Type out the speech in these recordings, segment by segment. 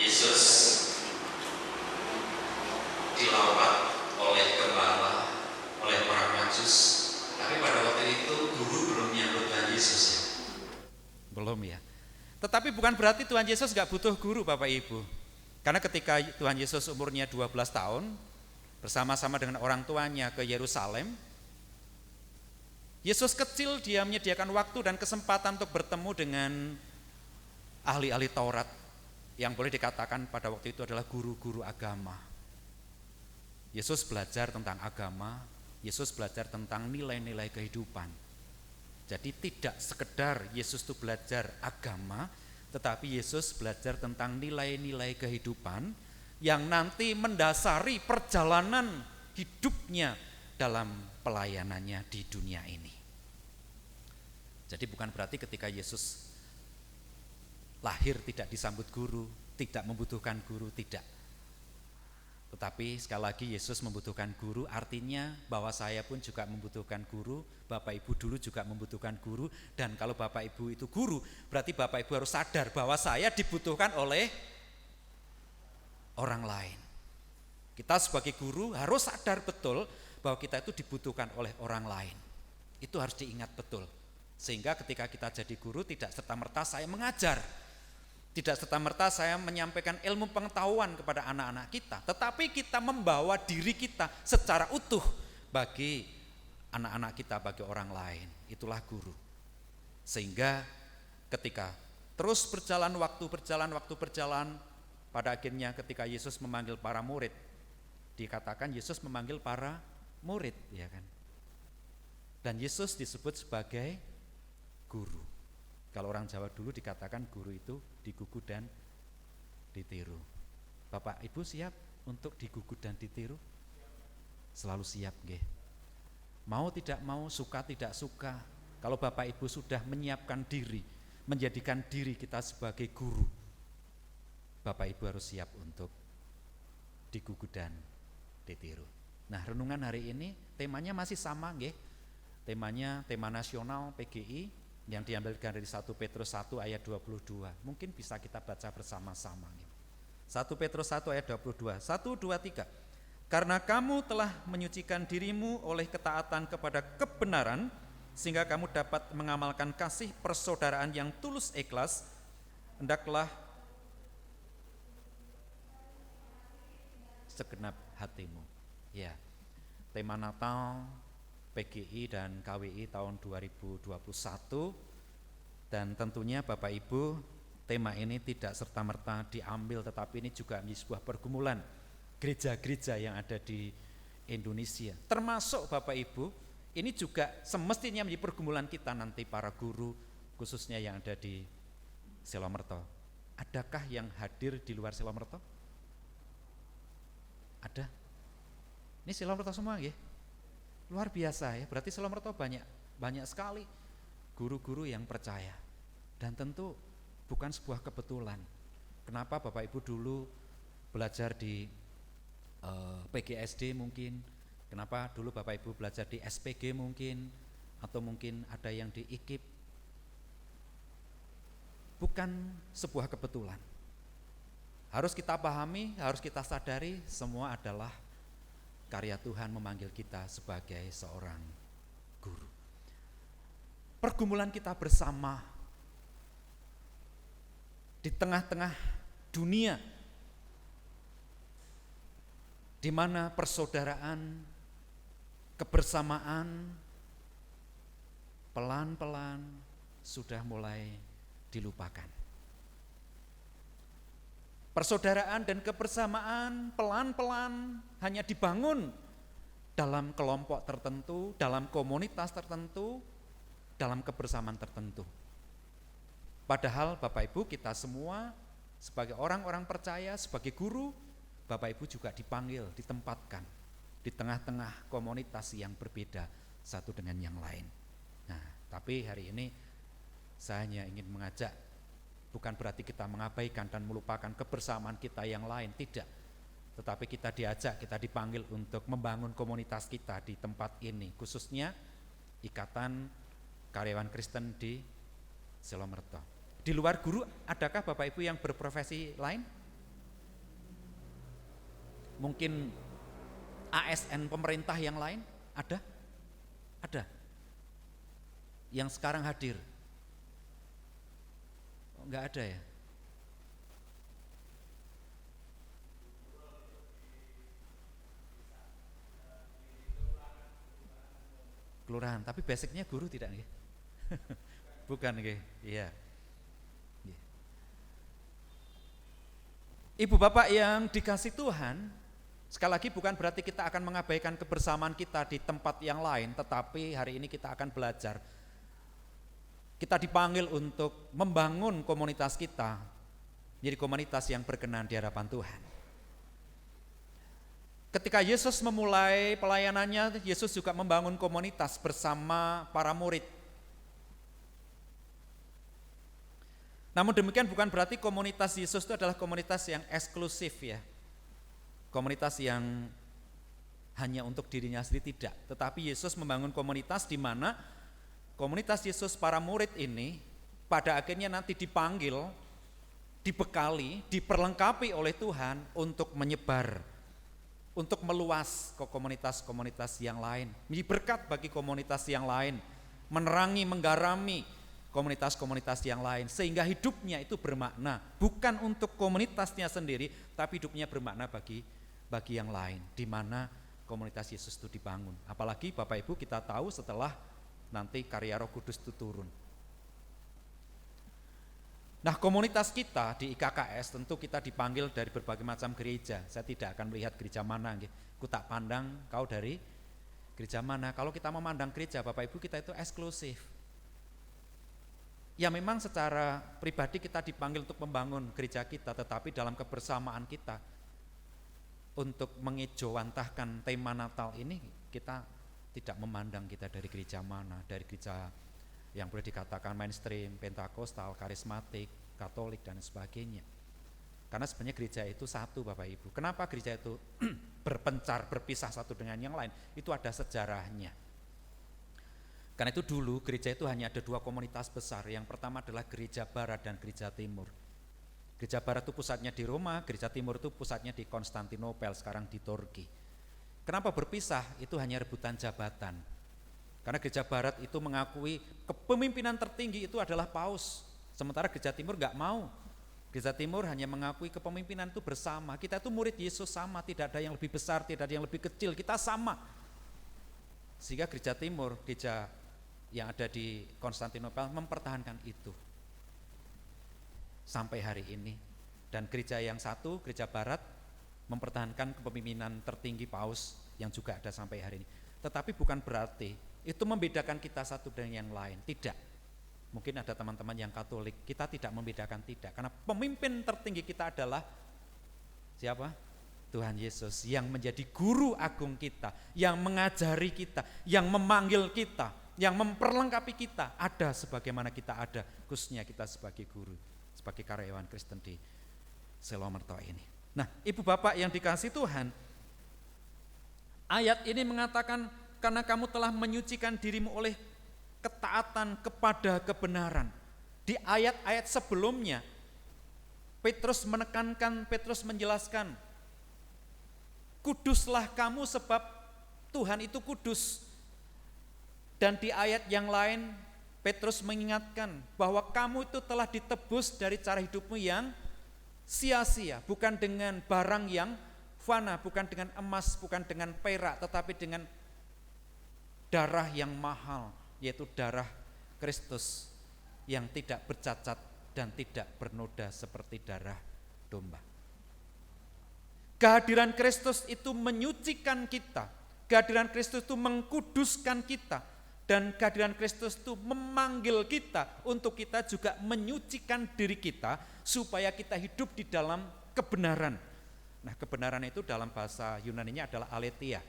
Yesus dilawat oleh gembala, oleh orang Majus, tapi pada waktu itu guru belum menyambut Tuhan Yesus ya. Belum ya. Tetapi bukan berarti Tuhan Yesus gak butuh guru Bapak Ibu. Karena ketika Tuhan Yesus umurnya 12 tahun, bersama-sama dengan orang tuanya ke Yerusalem, Yesus kecil dia menyediakan waktu dan kesempatan untuk bertemu dengan ahli-ahli Taurat yang boleh dikatakan pada waktu itu adalah guru-guru agama. Yesus belajar tentang agama, Yesus belajar tentang nilai-nilai kehidupan. Jadi tidak sekedar Yesus itu belajar agama, tetapi Yesus belajar tentang nilai-nilai kehidupan yang nanti mendasari perjalanan hidupnya dalam pelayanannya di dunia ini. Jadi bukan berarti ketika Yesus lahir tidak disambut guru, tidak membutuhkan guru, tidak. Tetapi sekali lagi Yesus membutuhkan guru, artinya bahwa saya pun juga membutuhkan guru, Bapak Ibu dulu juga membutuhkan guru, dan kalau Bapak Ibu itu guru, berarti Bapak Ibu harus sadar bahwa saya dibutuhkan oleh orang lain. Kita sebagai guru harus sadar betul bahwa kita itu dibutuhkan oleh orang lain. Itu harus diingat betul. Sehingga ketika kita jadi guru tidak serta-merta saya mengajar, tidak serta-merta saya menyampaikan ilmu pengetahuan kepada anak-anak kita, tetapi kita membawa diri kita secara utuh bagi anak-anak kita, bagi orang lain. Itulah guru. Sehingga ketika terus berjalan waktu berjalan, pada akhirnya ketika Yesus memanggil para murid, dikatakan Yesus memanggil para murid, ya kan? Dan Yesus disebut sebagai guru. Kalau orang Jawa dulu dikatakan guru itu digugu dan ditiru. Bapak Ibu siap untuk digugu dan ditiru? Selalu siap nggih. Mau tidak mau, suka tidak suka, kalau Bapak Ibu sudah menyiapkan diri, menjadikan diri kita sebagai guru, Bapak Ibu harus siap untuk digugu dan ditiru. Nah, renungan hari ini temanya masih sama nggih. Temanya tema nasional PGI yang diambilkan dari 1 Petrus 1 ayat 22. Mungkin bisa kita baca bersama-sama. 1 Petrus 1 ayat 22. 1, 2, 3. Karena kamu telah menyucikan dirimu oleh ketaatan kepada kebenaran, sehingga kamu dapat mengamalkan kasih persaudaraan yang tulus ikhlas, hendaklah segenap hatimu. Ya, tema Natal PGI dan KWI tahun 2021, dan tentunya Bapak Ibu tema ini tidak serta-merta diambil, tetapi ini juga menjadi sebuah pergumulan gereja-gereja yang ada di Indonesia, termasuk Bapak Ibu ini juga semestinya menjadi pergumulan kita nanti para guru, khususnya yang ada di Selomerto. Adakah yang hadir di luar Selomerto? Ada? Ini Selomerto semua ya? Luar biasa ya, berarti Selomerto banyak sekali guru-guru yang percaya. Dan tentu bukan sebuah kebetulan. Kenapa Bapak Ibu dulu belajar di PGSD mungkin, kenapa dulu Bapak Ibu belajar di SPG mungkin, atau mungkin ada yang di IKIP. Bukan sebuah kebetulan. Harus kita pahami, harus kita sadari, semua adalah karya Tuhan memanggil kita sebagai seorang guru. Pergumulan kita bersama di tengah-tengah dunia di mana persaudaraan, kebersamaan pelan-pelan sudah mulai dilupakan. Persaudaraan dan kebersamaan pelan-pelan hanya dibangun dalam kelompok tertentu, dalam komunitas tertentu, dalam kebersamaan tertentu. Padahal Bapak Ibu kita semua sebagai orang-orang percaya, sebagai guru, Bapak Ibu juga dipanggil, ditempatkan di tengah-tengah komunitas yang berbeda satu dengan yang lain. Nah, tapi hari ini saya hanya ingin mengajak, bukan berarti kita mengabaikan dan melupakan kebersamaan kita yang lain, tidak. Tetapi kita diajak, kita dipanggil untuk membangun komunitas kita di tempat ini, khususnya Ikatan Karyawan Kristen di Selomerto. Di luar guru, adakah Bapak Ibu yang berprofesi lain? Mungkin ASN pemerintah yang lain ada? Ada. Yang sekarang hadir? Oh, enggak ada ya? Kelurahan, tapi basicnya guru tidak nggih? Bukan nggih, iya. Ibu bapak yang dikasih Tuhan, sekali lagi bukan berarti kita akan mengabaikan kebersamaan kita di tempat yang lain, tetapi hari ini kita akan belajar. Kita dipanggil untuk membangun komunitas kita, jadi komunitas yang berkenan di hadapan Tuhan. Ketika Yesus memulai pelayanannya, Yesus juga membangun komunitas bersama para murid. Namun demikian bukan berarti komunitas Yesus itu adalah komunitas yang eksklusif ya. Komunitas yang hanya untuk dirinya sendiri, tidak. Tetapi Yesus membangun komunitas di mana komunitas Yesus para murid ini pada akhirnya nanti dipanggil, dibekali, diperlengkapi oleh Tuhan untuk menyebar, untuk meluas ke komunitas-komunitas yang lain, menjadi berkat bagi komunitas yang lain, menerangi, menggarami komunitas-komunitas yang lain, sehingga hidupnya itu bermakna, bukan untuk komunitasnya sendiri, tapi hidupnya bermakna bagi yang lain, di mana komunitas Yesus itu dibangun. Apalagi Bapak Ibu kita tahu setelah nanti karya Roh Kudus itu turun. Nah, komunitas kita di IKKS tentu kita dipanggil dari berbagai macam gereja. Saya tidak akan melihat gereja mana, ku tak pandang kau dari gereja mana. Kalau kita memandang gereja, Bapak Ibu, kita itu eksklusif. Ya memang secara pribadi kita dipanggil untuk membangun gereja kita, tetapi dalam kebersamaan kita untuk mengejawantahkan tema Natal ini, kita tidak memandang kita dari gereja mana, dari gereja yang boleh dikatakan mainstream, Pentakodal, karismatik, Katolik dan sebagainya. Karena sebenarnya gereja itu satu Bapak Ibu. Kenapa gereja itu berpencar, berpisah satu dengan yang lain? Itu ada sejarahnya. Karena itu dulu gereja itu hanya ada dua komunitas besar. Yang pertama adalah gereja barat dan gereja timur. Gereja barat itu pusatnya di Roma, gereja timur itu pusatnya di Konstantinopel, sekarang di Turki. Kenapa berpisah? Itu hanya rebutan jabatan. Karena gereja barat itu mengakui kepemimpinan tertinggi itu adalah paus. Sementara gereja timur enggak mau. Gereja timur hanya mengakui kepemimpinan itu bersama. Kita itu murid Yesus sama, tidak ada yang lebih besar, tidak ada yang lebih kecil, kita sama. Sehingga gereja timur, gereja yang ada di Konstantinopel mempertahankan itu sampai hari ini. Dan gereja yang satu, gereja barat, mempertahankan kepemimpinan tertinggi paus yang juga ada sampai hari ini. Tetapi bukan berarti itu membedakan kita satu dengan yang lain, tidak. Mungkin ada teman-teman yang Katolik, kita tidak membedakan, tidak. Karena pemimpin tertinggi kita adalah siapa? Tuhan Yesus yang menjadi guru agung kita, yang mengajari kita, yang memanggil kita, yang memperlengkapi kita, ada sebagaimana kita ada, khususnya kita sebagai guru, sebagai karyawan Kristen di Selo Mertoa ini. Nah, Ibu Bapak yang dikasihi Tuhan, ayat ini mengatakan karena kamu telah menyucikan dirimu oleh ketaatan kepada kebenaran. Di ayat-ayat sebelumnya, Petrus menekankan, Petrus menjelaskan, kuduslah kamu sebab Tuhan itu kudus. Dan di ayat yang lain, Petrus mengingatkan bahwa kamu itu telah ditebus dari cara hidupmu yang sia-sia, bukan dengan barang yang fana, bukan dengan emas, bukan dengan perak, tetapi dengan darah yang mahal, yaitu darah Kristus yang tidak bercacat dan tidak bernoda seperti darah domba. Kehadiran Kristus itu menyucikan kita, kehadiran Kristus itu mengkuduskan kita, dan kehadiran Kristus itu memanggil kita untuk kita juga menyucikan diri kita supaya kita hidup di dalam kebenaran. Nah, kebenaran itu dalam bahasa Yunaninya adalah aletheia.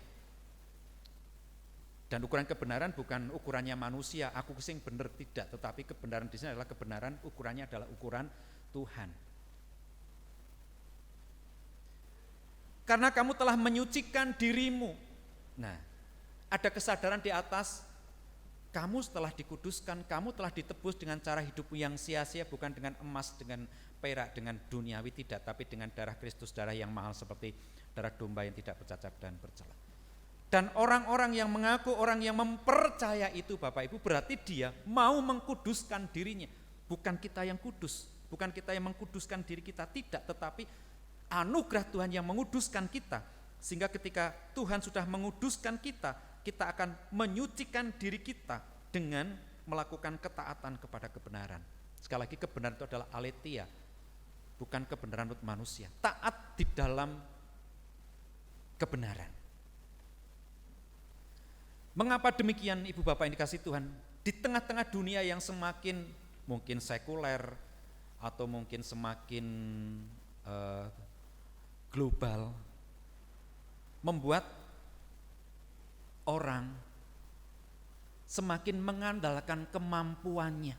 Dan ukuran kebenaran bukan ukurannya manusia, aku sing benar, tidak, tetapi kebenaran di sini adalah kebenaran, ukurannya adalah ukuran Tuhan. Karena kamu telah menyucikan dirimu. Nah, ada kesadaran di atas, kamu setelah dikuduskan, kamu telah ditebus dengan cara hidupmu yang sia-sia, bukan dengan emas, dengan perak, dengan duniawi tidak, tapi dengan darah Kristus, darah yang mahal seperti darah domba yang tidak bercacat dan bercela. Dan orang-orang yang mengaku, orang yang mempercaya itu Bapak Ibu, berarti dia mau mengkuduskan dirinya. Bukan kita yang kudus, bukan kita yang mengkuduskan diri kita, tidak, tetapi anugerah Tuhan yang menguduskan kita. Sehingga ketika Tuhan sudah menguduskan kita, kita akan menyucikan diri kita dengan melakukan ketaatan kepada kebenaran. Sekali lagi, kebenaran itu adalah aletheia, bukan kebenaran menurut manusia. Taat di dalam kebenaran. Mengapa demikian Ibu Bapak yang dikasihi Tuhan? Di tengah-tengah dunia yang semakin mungkin sekuler atau mungkin semakin global, membuat orang semakin mengandalkan kemampuannya,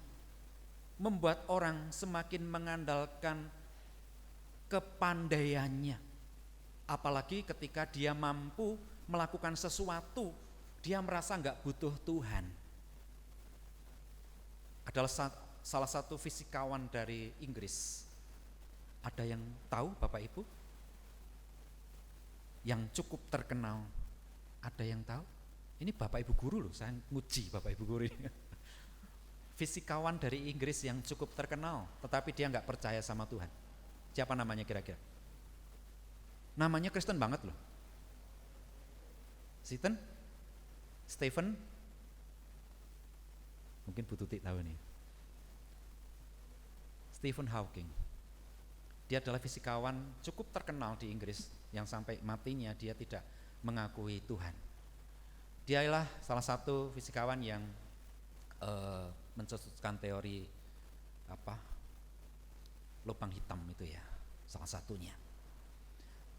membuat orang semakin mengandalkan kepandaiannya. Apalagi ketika dia mampu melakukan sesuatu, dia merasa enggak butuh Tuhan. Adalah salah satu fisikawan dari Inggris. Ada yang tahu Bapak Ibu? Yang cukup terkenal. Ada yang tahu? Ini Bapak Ibu guru loh, saya nguji Bapak Ibu guru ini. Fisikawan dari Inggris yang cukup terkenal, tetapi dia enggak percaya sama Tuhan. Siapa namanya kira-kira? Namanya Kristen banget loh. Stephen? Mungkin Bu Tuti tahu nih. Stephen Hawking. Dia adalah fisikawan cukup terkenal di Inggris yang sampai matinya dia tidak mengakui Tuhan. Dia adalah salah satu fisikawan yang mencetuskan teori lubang hitam itu ya, salah satunya.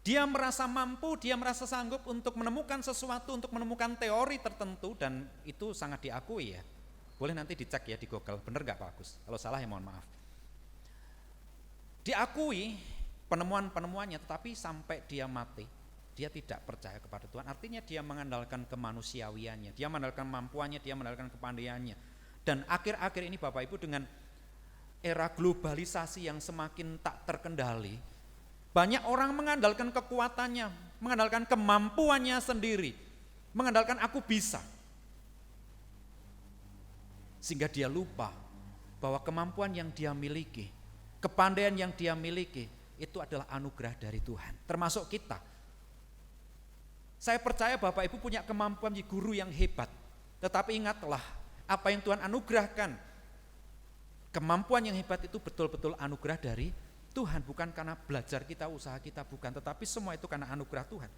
Dia merasa mampu, dia merasa sanggup untuk menemukan sesuatu, untuk menemukan teori tertentu, dan itu sangat diakui ya. Boleh nanti dicek ya di Google, benar gak Pak Agus? Kalau salah ya mohon maaf. Diakui penemuan-penemuannya, tetapi sampai dia mati, dia tidak percaya kepada Tuhan. Artinya dia mengandalkan kemanusiawiannya, dia mengandalkan kemampuannya, dia mengandalkan kepandaiannya. Dan akhir-akhir ini Bapak Ibu, dengan era globalisasi yang semakin tak terkendali, banyak orang mengandalkan kekuatannya, mengandalkan kemampuannya sendiri, mengandalkan aku bisa. Sehingga dia lupa bahwa kemampuan yang dia miliki, kepandaian yang dia miliki, itu adalah anugerah dari Tuhan, termasuk kita. Saya percaya Bapak Ibu punya kemampuan menjadi guru yang hebat, tetapi ingatlah, apa yang Tuhan anugerahkan, kemampuan yang hebat itu betul-betul anugerah dari Tuhan, bukan karena belajar kita, usaha kita, bukan, tetapi semua itu karena anugerah Tuhan.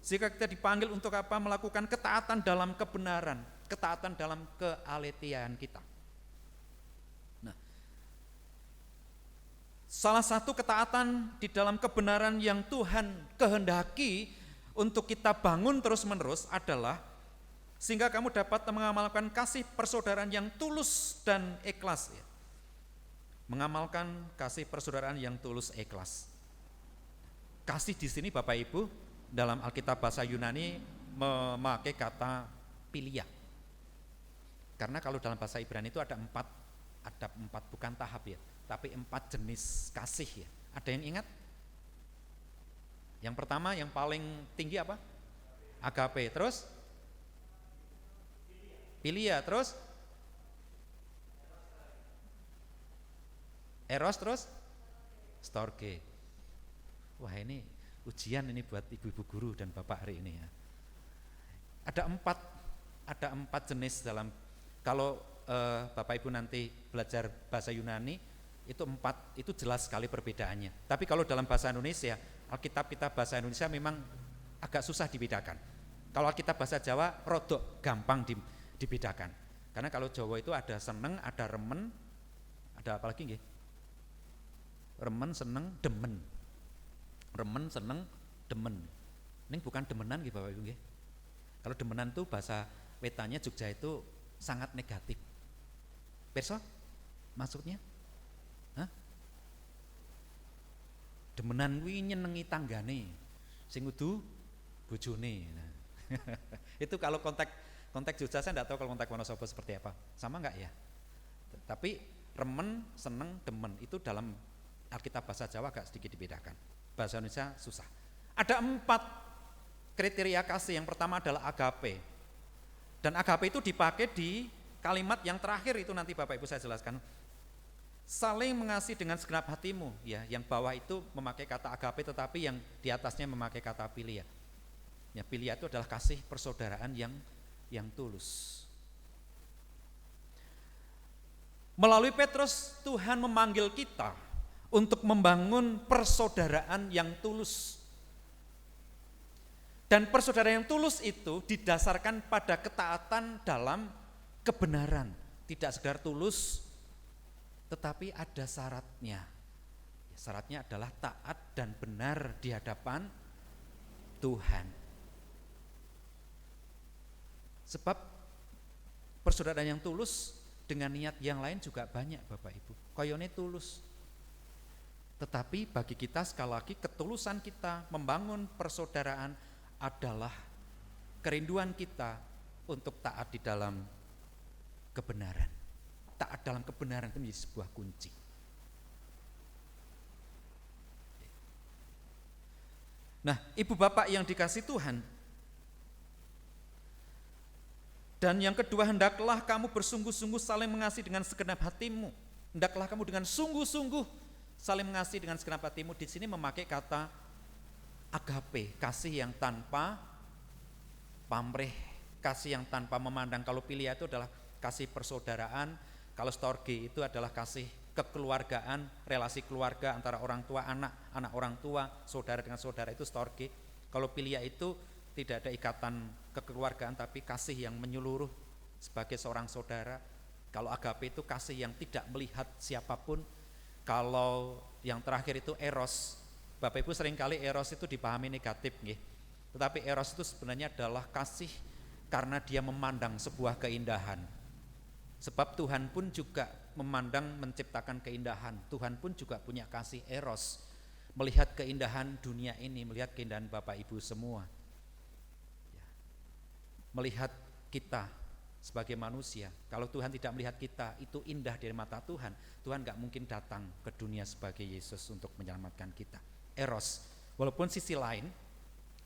Sehingga kita dipanggil untuk apa? Melakukan ketaatan dalam kebenaran, ketaatan dalam kealetheaan kita. Nah, salah satu ketaatan di dalam kebenaran yang Tuhan kehendaki untuk kita bangun terus-menerus adalah sehingga kamu dapat mengamalkan kasih persaudaraan yang tulus dan ikhlas ya. Mengamalkan kasih persaudaraan yang tulus ikhlas. Kasih di sini Bapak Ibu dalam Alkitab bahasa Yunani memakai kata philia. Karena kalau dalam bahasa Ibrani itu ada empat bukan tahap ya, tapi 4 jenis kasih ya. Ada yang ingat? Yang pertama yang paling tinggi apa? Agape, terus philia, terus Eros, terus storge. Wah, ini ujian ini buat ibu-ibu guru dan bapak hari ini ya. Ada empat jenis dalam, kalau Bapak Ibu nanti belajar bahasa Yunani itu 4, itu jelas sekali perbedaannya. Tapi kalau dalam bahasa Indonesia, Alkitab kita bahasa Indonesia memang agak susah dibedakan. Kalau Alkitab bahasa Jawa rodok gampang dibedakan. Karena kalau Jawa itu ada seneng, ada remen, ada apa lagi nggih? Remen, seneng, demen. Remen, seneng, demen. Ini bukan demenan nggih Bapak Ibu nggih. Kalau demenan itu bahasa wetanya Jogja itu sangat negatif. Perso? Maksudnya? Hah? Demenan kuwi nyenengi tanggane. Sing kudu bojone. Nah. Itu kalau konteks Jogja, saya enggak tahu kalau konteks Wonosobo seperti apa. Sama enggak ya? Tapi remen, seneng, demen itu dalam Alkitab bahasa Jawa agak sedikit dibedakan. Bahasa Indonesia susah. Ada 4 kriteria kasih. Yang pertama adalah agape. Dan agape itu dipakai di kalimat yang terakhir itu nanti Bapak Ibu saya jelaskan. Saling mengasihi dengan segenap hatimu, ya. Yang bawah itu memakai kata agape, tetapi yang di atasnya memakai kata philia. Ya, philia itu adalah kasih persaudaraan yang tulus. Melalui Petrus Tuhan memanggil kita untuk membangun persaudaraan yang tulus. Dan persaudaraan yang tulus itu didasarkan pada ketaatan dalam kebenaran. Tidak sekedar tulus, tetapi ada syaratnya. Syaratnya adalah taat dan benar di hadapan Tuhan. Sebab persaudaraan yang tulus dengan niat yang lain juga banyak Bapak Ibu. Koyone tulus. Tetapi bagi kita sekali lagi ketulusan kita membangun persaudaraan adalah kerinduan kita untuk taat di dalam kebenaran. Taat dalam kebenaran itu menjadi sebuah kunci. Nah, ibu bapak yang dikasih Tuhan, dan yang kedua, hendaklah kamu bersungguh-sungguh saling mengasihi dengan segenap hatimu. Hendaklah kamu dengan sungguh-sungguh saling mengasihi dengan segenap hatimu. Di sini memakai kata agape, kasih yang tanpa pamrih, kasih yang tanpa memandang. Kalau philia itu adalah kasih persaudaraan, kalau storge itu adalah kasih kekeluargaan, relasi keluarga antara orang tua anak, anak orang tua, saudara dengan saudara, itu storge. Kalau philia itu tidak ada ikatan kekeluargaan tapi kasih yang menyeluruh sebagai seorang saudara. Kalau agape itu kasih yang tidak melihat siapapun. Kalau yang terakhir itu eros. Bapak Ibu seringkali eros itu dipahami negatif nggih. Tetapi eros itu sebenarnya adalah kasih karena dia memandang sebuah keindahan. Sebab Tuhan pun juga memandang menciptakan keindahan. Tuhan pun juga punya kasih eros. Melihat keindahan dunia ini, melihat keindahan Bapak Ibu semua. Melihat kita sebagai manusia. Kalau Tuhan tidak melihat kita itu indah dari mata Tuhan, Tuhan gak mungkin datang ke dunia sebagai Yesus untuk menyelamatkan kita. Eros, walaupun sisi lain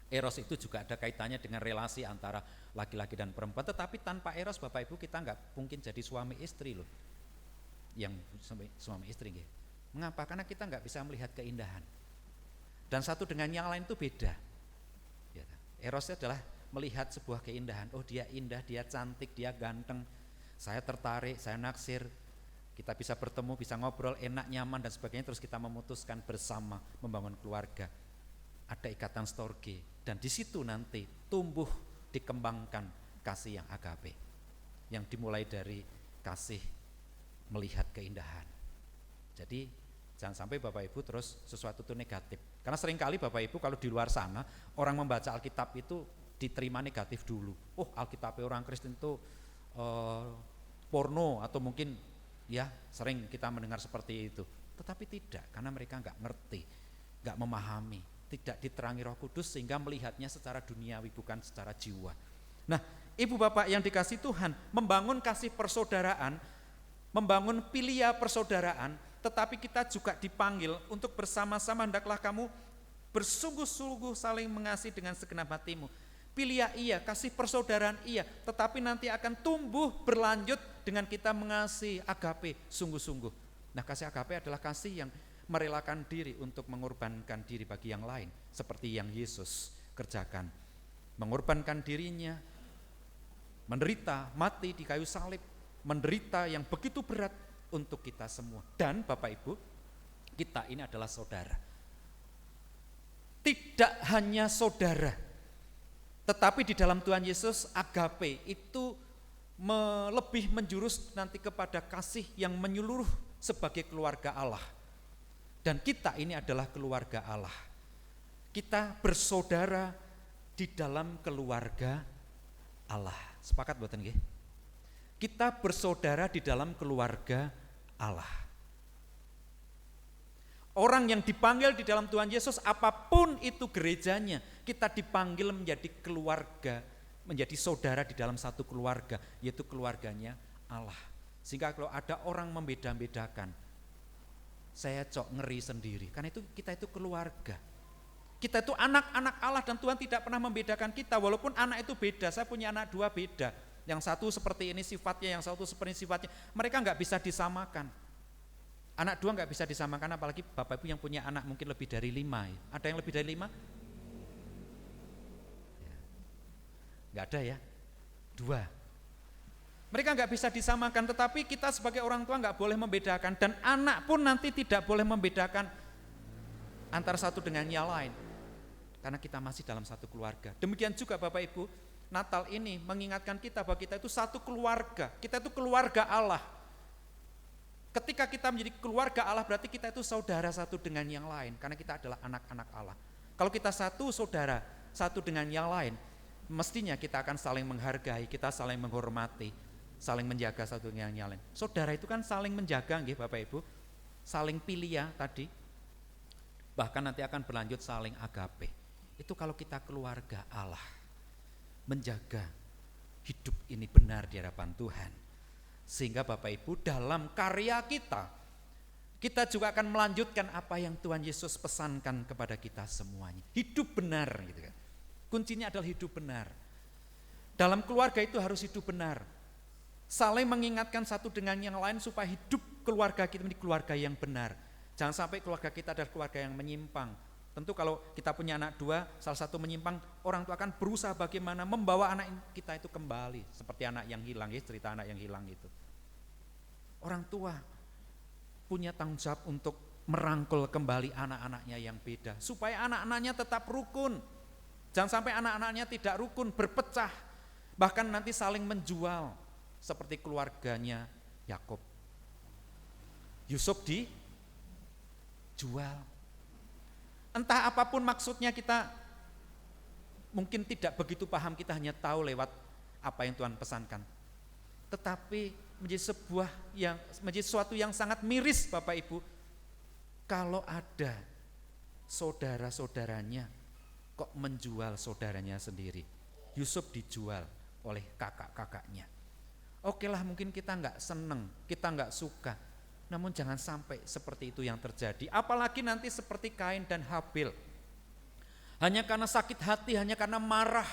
eros itu juga ada kaitannya dengan relasi antara laki-laki dan perempuan, tetapi tanpa eros Bapak Ibu kita gak mungkin jadi suami istri loh. Yang suami istri gitu. Mengapa? Karena kita gak bisa melihat keindahan. Dan satu dengan yang lain itu beda. Eros adalah melihat sebuah keindahan. Oh, dia indah, dia cantik, dia ganteng. Saya tertarik, saya naksir. Kita bisa bertemu, bisa ngobrol, enak, nyaman dan sebagainya. Terus kita memutuskan bersama membangun keluarga. Ada ikatan storge. Dan di situ nanti tumbuh, dikembangkan kasih yang agape. Yang dimulai dari kasih melihat keindahan. Jadi jangan sampai Bapak Ibu terus sesuatu itu negatif. Karena seringkali Bapak Ibu kalau di luar sana orang membaca Alkitab itu diterima negatif dulu. Oh, Alkitab orang Kristen itu porno atau mungkin ya sering kita mendengar seperti itu. Tetapi tidak, karena mereka nggak ngerti, nggak memahami, tidak diterangi Roh Kudus sehingga melihatnya secara duniawi bukan secara jiwa. Nah, ibu bapak yang dikasih Tuhan, membangun kasih persaudaraan, membangun philia persaudaraan, tetapi kita juga dipanggil untuk bersama-sama hendaklah kamu bersungguh-sungguh saling mengasihi dengan segenap hatimu. Philia iya, kasih persaudaraan iya, tetapi nanti akan tumbuh berlanjut dengan kita mengasihi agape sungguh-sungguh. Nah, kasih agape adalah kasih yang merelakan diri untuk mengorbankan diri bagi yang lain, seperti yang Yesus kerjakan. Mengorbankan dirinya, menderita, mati di kayu salib, menderita yang begitu berat untuk kita semua. Dan Bapak Ibu, kita ini adalah saudara. Tidak hanya saudara, tetapi di dalam Tuhan Yesus agape itu lebih menjurus nanti kepada kasih yang menyeluruh sebagai keluarga Allah. Dan kita ini adalah keluarga Allah. Kita bersaudara di dalam keluarga Allah. Sepakat mboten nggih? Kita bersaudara di dalam keluarga Allah. Orang yang dipanggil di dalam Tuhan Yesus, apapun itu gerejanya, kita dipanggil menjadi keluarga, menjadi saudara di dalam satu keluarga, yaitu keluarganya Allah. Sehingga kalau ada orang membeda-bedakan, saya ngeri sendiri. Karena itu kita itu keluarga. Kita itu anak-anak Allah dan Tuhan tidak pernah membedakan kita. Walaupun anak itu beda, saya punya anak 2 beda. Yang satu seperti ini sifatnya, yang satu seperti ini sifatnya. Mereka nggak bisa disamakan. Anak 2 nggak bisa disamakan, apalagi Bapak Ibu yang punya anak mungkin lebih dari 5. Ada yang lebih dari 5? Nggak ada ya, 2. Mereka nggak bisa disamakan, tetapi kita sebagai orang tua nggak boleh membedakan. Dan anak pun nanti tidak boleh membedakan antara satu dengan yang lain. Karena kita masih dalam satu keluarga. Demikian juga Bapak Ibu, Natal ini mengingatkan kita bahwa kita itu satu keluarga. Kita itu keluarga Allah. Ketika kita menjadi keluarga Allah berarti kita itu saudara satu dengan yang lain. Karena kita adalah anak-anak Allah. Kalau kita satu saudara satu dengan yang lain, mestinya kita akan saling menghargai, kita saling menghormati, saling menjaga satu dengan yang lain. Saudara itu kan saling menjaga nggih Bapak Ibu. Saling pilia tadi. Bahkan nanti akan berlanjut saling agape. Itu kalau kita keluarga Allah, menjaga hidup ini benar di hadapan Tuhan. Sehingga Bapak Ibu dalam karya kita juga akan melanjutkan apa yang Tuhan Yesus pesankan kepada kita semuanya. Hidup benar gitu kan. Kuncinya adalah hidup benar. Dalam keluarga itu harus hidup benar. Saling mengingatkan satu dengan yang lain supaya hidup keluarga kita menjadi keluarga yang benar. Jangan sampai keluarga kita adalah keluarga yang menyimpang. Tentu kalau kita punya anak 2, salah satu menyimpang, orang tua akan berusaha bagaimana membawa anak kita itu kembali. Seperti anak yang hilang, ya, cerita anak yang hilang itu. Orang tua punya tanggung jawab untuk merangkul kembali anak-anaknya yang beda. Supaya anak-anaknya tetap rukun. Jangan sampai anak-anaknya tidak rukun, berpecah. Bahkan nanti saling menjual. Seperti keluarganya Yakub. Yusuf dijual. Entah apapun maksudnya kita mungkin tidak begitu paham, kita hanya tahu lewat apa yang Tuhan pesankan. Tetapi menjadi sesuatu yang sangat miris Bapak Ibu, kalau ada saudara-saudaranya kok menjual saudaranya sendiri. Yusuf dijual oleh kakak-kakaknya. Oke lah, mungkin kita nggak seneng, kita nggak suka. Namun jangan sampai seperti itu yang terjadi. Apalagi nanti seperti Kain dan Habil. Hanya karena sakit hati, hanya karena marah,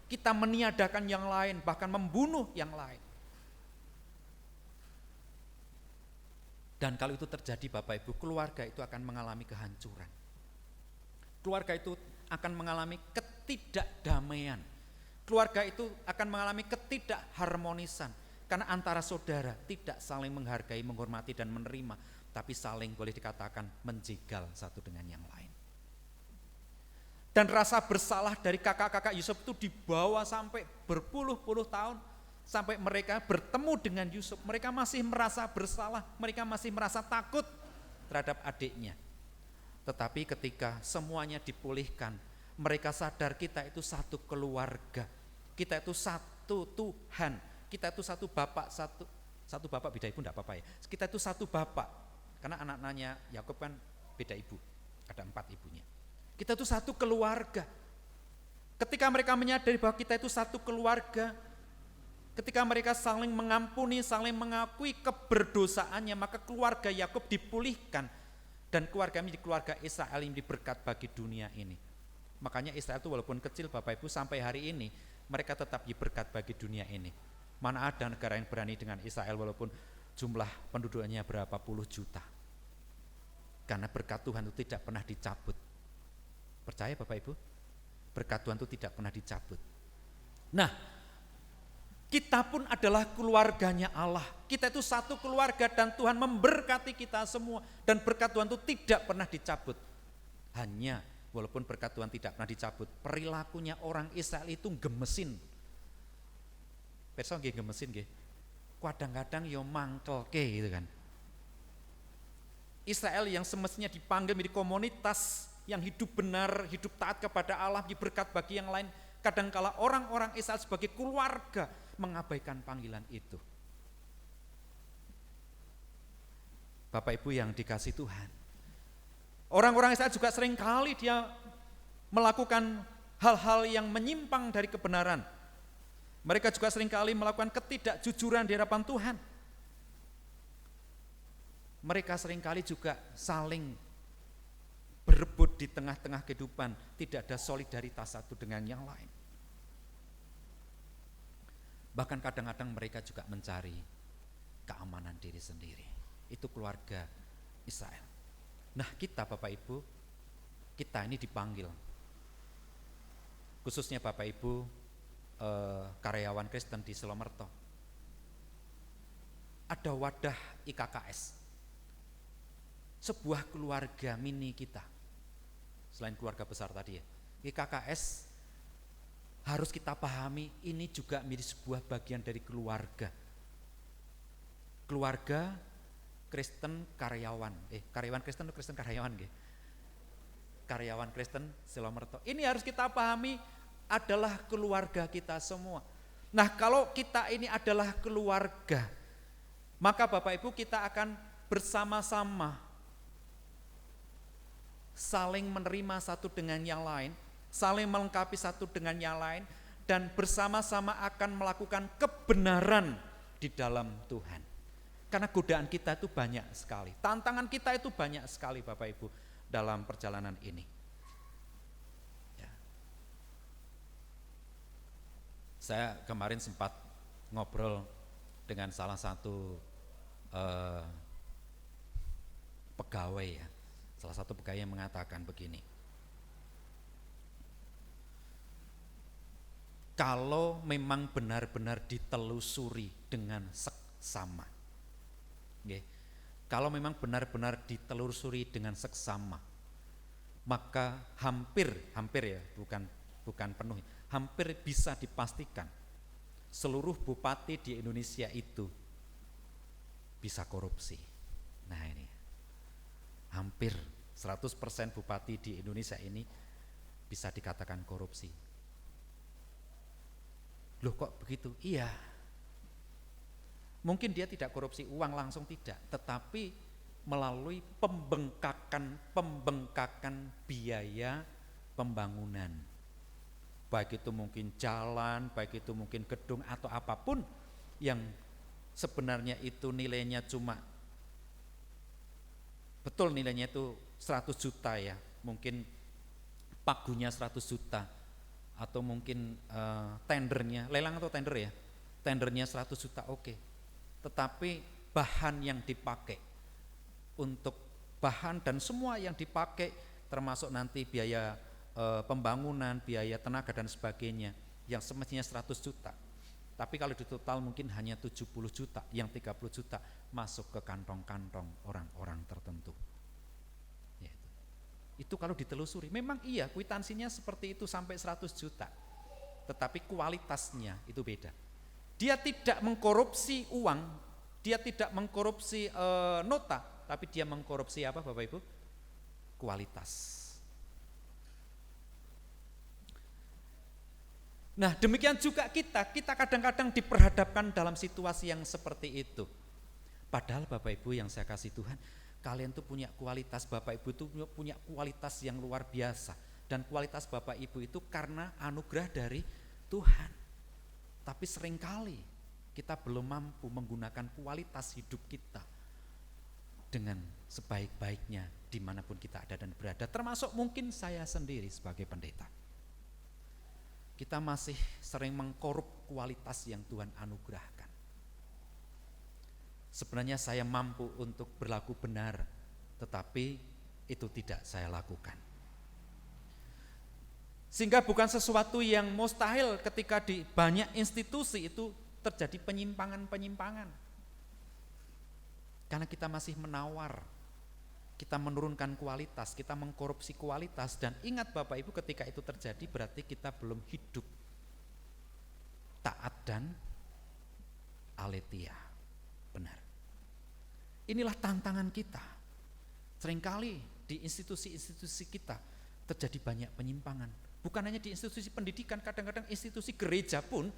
kita meniadakan yang lain, bahkan membunuh yang lain. Dan kalau itu terjadi Bapak Ibu, keluarga itu akan mengalami kehancuran. Keluarga itu akan mengalami ketidakdamaian. Keluarga itu akan mengalami ketidakharmonisan. Karena antara saudara tidak saling menghargai, menghormati dan menerima, tapi saling boleh dikatakan menjegal satu dengan yang lain. Dan rasa bersalah dari kakak-kakak Yusuf itu dibawa sampai berpuluh-puluh tahun, sampai mereka bertemu dengan Yusuf. Mereka masih merasa bersalah, mereka masih merasa takut terhadap adiknya. Tetapi ketika semuanya dipulihkan, mereka sadar kita itu satu keluarga, kita itu satu Tuhan. Kita itu satu bapak, satu bapak beda ibu enggak apa-apa ya. Kita itu satu bapak. Karena anak-anaknya Yakub kan beda ibu. Ada 4 ibunya. Kita itu satu keluarga. Ketika mereka menyadari bahwa kita itu satu keluarga, ketika mereka saling mengampuni, saling mengakui keberdosaannya, maka keluarga Yakub dipulihkan dan keluarga menjadi keluarga Israel yang diberkat bagi dunia ini. Makanya Israel itu walaupun kecil Bapak Ibu sampai hari ini mereka tetap diberkat bagi dunia ini. Mana ada negara yang berani dengan Israel walaupun jumlah penduduknya berapa puluh juta. Karena berkat Tuhan itu tidak pernah dicabut. Percaya Bapak Ibu? Berkat Tuhan itu tidak pernah dicabut. Nah, kita pun adalah keluarganya Allah. Kita itu satu keluarga dan Tuhan memberkati kita semua. Dan berkat Tuhan itu tidak pernah dicabut. Hanya walaupun berkat Tuhan tidak pernah dicabut, perilakunya orang Israel itu gemesin. Perso nggih gemesin nggih. Kadang-kadang yo mangkelke gitu kan. Israel yang semestinya dipanggil menjadi komunitas yang hidup benar, hidup taat kepada Allah, diberkat bagi yang lain, kadangkala orang-orang Israel sebagai keluarga mengabaikan panggilan itu. Bapak Ibu yang dikasih Tuhan, orang-orang Israel juga seringkali dia melakukan hal-hal yang menyimpang dari kebenaran. Mereka juga seringkali melakukan ketidakjujuran di hadapan Tuhan. mereka seringkali juga saling berebut di tengah-tengah kehidupan, tidak ada solidaritas satu dengan yang lain. Bahkan kadang-kadang mereka juga mencari keamanan diri sendiri. Itu keluarga Israel. Nah, kita Bapak Ibu, kita ini dipanggil, khususnya Bapak Ibu karyawan Kristen di Selomerto, ada wadah IKKS, sebuah keluarga mini kita. Selain keluarga besar tadi ya, IKKS harus kita pahami ini juga menjadi sebuah bagian dari keluarga Kristen karyawan, karyawan Kristen atau Kristen karyawan gitu. Karyawan Kristen Selomerto. Ini harus kita pahami adalah keluarga kita semua. Nah, kalau kita ini adalah keluarga, maka Bapak Ibu kita akan bersama-sama saling menerima satu dengan yang lain, saling melengkapi satu dengan yang lain, dan bersama-sama akan melakukan kebenaran di dalam Tuhan. Karena godaan kita itu banyak sekali, tantangan kita itu banyak sekali Bapak Ibu dalam perjalanan ini. Ya. Saya kemarin sempat ngobrol dengan salah satu pegawai ya. Salah satu pegawai yang mengatakan begini, kalau memang benar-benar ditelusuri dengan seksama, kalau memang benar-benar ditelusuri dengan seksama, maka hampir ya, bukan penuh, hampir bisa dipastikan seluruh bupati di Indonesia itu bisa korupsi. Nah ini hampir 100% bupati di Indonesia ini bisa dikatakan korupsi. Loh kok begitu? Iya. Mungkin dia tidak korupsi uang langsung tidak, tetapi melalui pembengkakan biaya pembangunan. Baik itu mungkin jalan, baik itu mungkin gedung atau apapun yang sebenarnya itu nilainya cuma, betul nilainya itu 100 juta ya, mungkin pagunya 100 juta, atau mungkin tendernya, lelang atau tender ya, tendernya 100 juta oke. Tetapi bahan yang dipakai, untuk bahan dan semua yang dipakai termasuk nanti biaya pembangunan, biaya tenaga dan sebagainya yang semestinya 100 juta. Tapi kalau di total mungkin hanya 70 juta, yang 30 juta masuk ke kantong-kantong orang-orang tertentu. Ya, itu kalau ditelusuri, memang iya kwitansinya seperti itu sampai 100 juta. Tetapi kualitasnya itu beda. Dia tidak mengkorupsi uang, dia tidak mengkorupsi nota, tapi dia mengkorupsi apa Bapak Ibu? Kualitas. Nah demikian juga kita kadang-kadang diperhadapkan dalam situasi yang seperti itu. Padahal Bapak Ibu yang saya kasih Tuhan, kalian tuh punya kualitas, Bapak Ibu tuh punya kualitas yang luar biasa. Dan kualitas Bapak Ibu itu karena anugerah dari Tuhan. Tapi seringkali kita belum mampu menggunakan kualitas hidup kita dengan sebaik-baiknya dimanapun kita ada dan berada. Termasuk mungkin saya sendiri sebagai pendeta. Kita masih sering mengkorup kualitas yang Tuhan anugerahkan. Sebenarnya saya mampu untuk berlaku benar, tetapi itu tidak saya lakukan. Sehingga bukan sesuatu yang mustahil ketika di banyak institusi itu terjadi penyimpangan-penyimpangan. Karena kita masih menawar, kita menurunkan kualitas, kita mengkorupsi kualitas. Dan ingat Bapak Ibu, ketika itu terjadi berarti kita belum hidup taat dan aletheia, benar. Inilah tantangan kita. Seringkali di institusi-institusi kita terjadi banyak penyimpangan. Bukan hanya di institusi pendidikan, kadang-kadang institusi gereja pun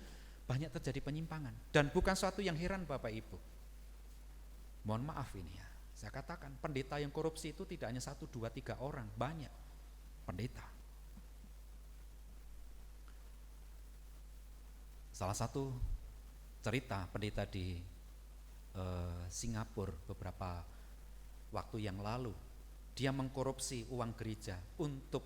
banyak terjadi penyimpangan. Dan bukan suatu yang heran Bapak Ibu. Mohon maaf ini ya, saya katakan pendeta yang korupsi itu tidak hanya 1, 2, 3 orang, banyak pendeta. Salah satu cerita pendeta di Singapura beberapa waktu yang lalu dia mengkorupsi uang gereja untuk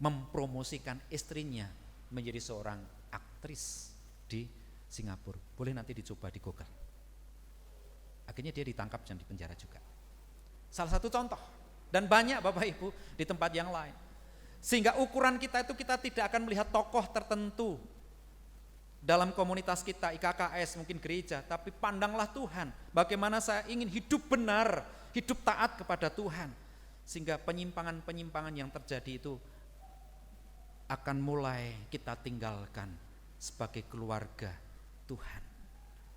mempromosikan istrinya menjadi seorang aktris di Singapura. Boleh nanti dicoba di Google. Akhirnya dia ditangkap dan dipenjara juga. Salah satu contoh, dan banyak Bapak Ibu di tempat yang lain. Sehingga ukuran kita itu, kita tidak akan melihat tokoh tertentu dalam komunitas kita, IKKS, mungkin gereja, tapi pandanglah Tuhan. Bagaimana saya ingin hidup benar, hidup taat kepada Tuhan. Sehingga penyimpangan-penyimpangan yang terjadi itu akan mulai kita tinggalkan sebagai keluarga Tuhan.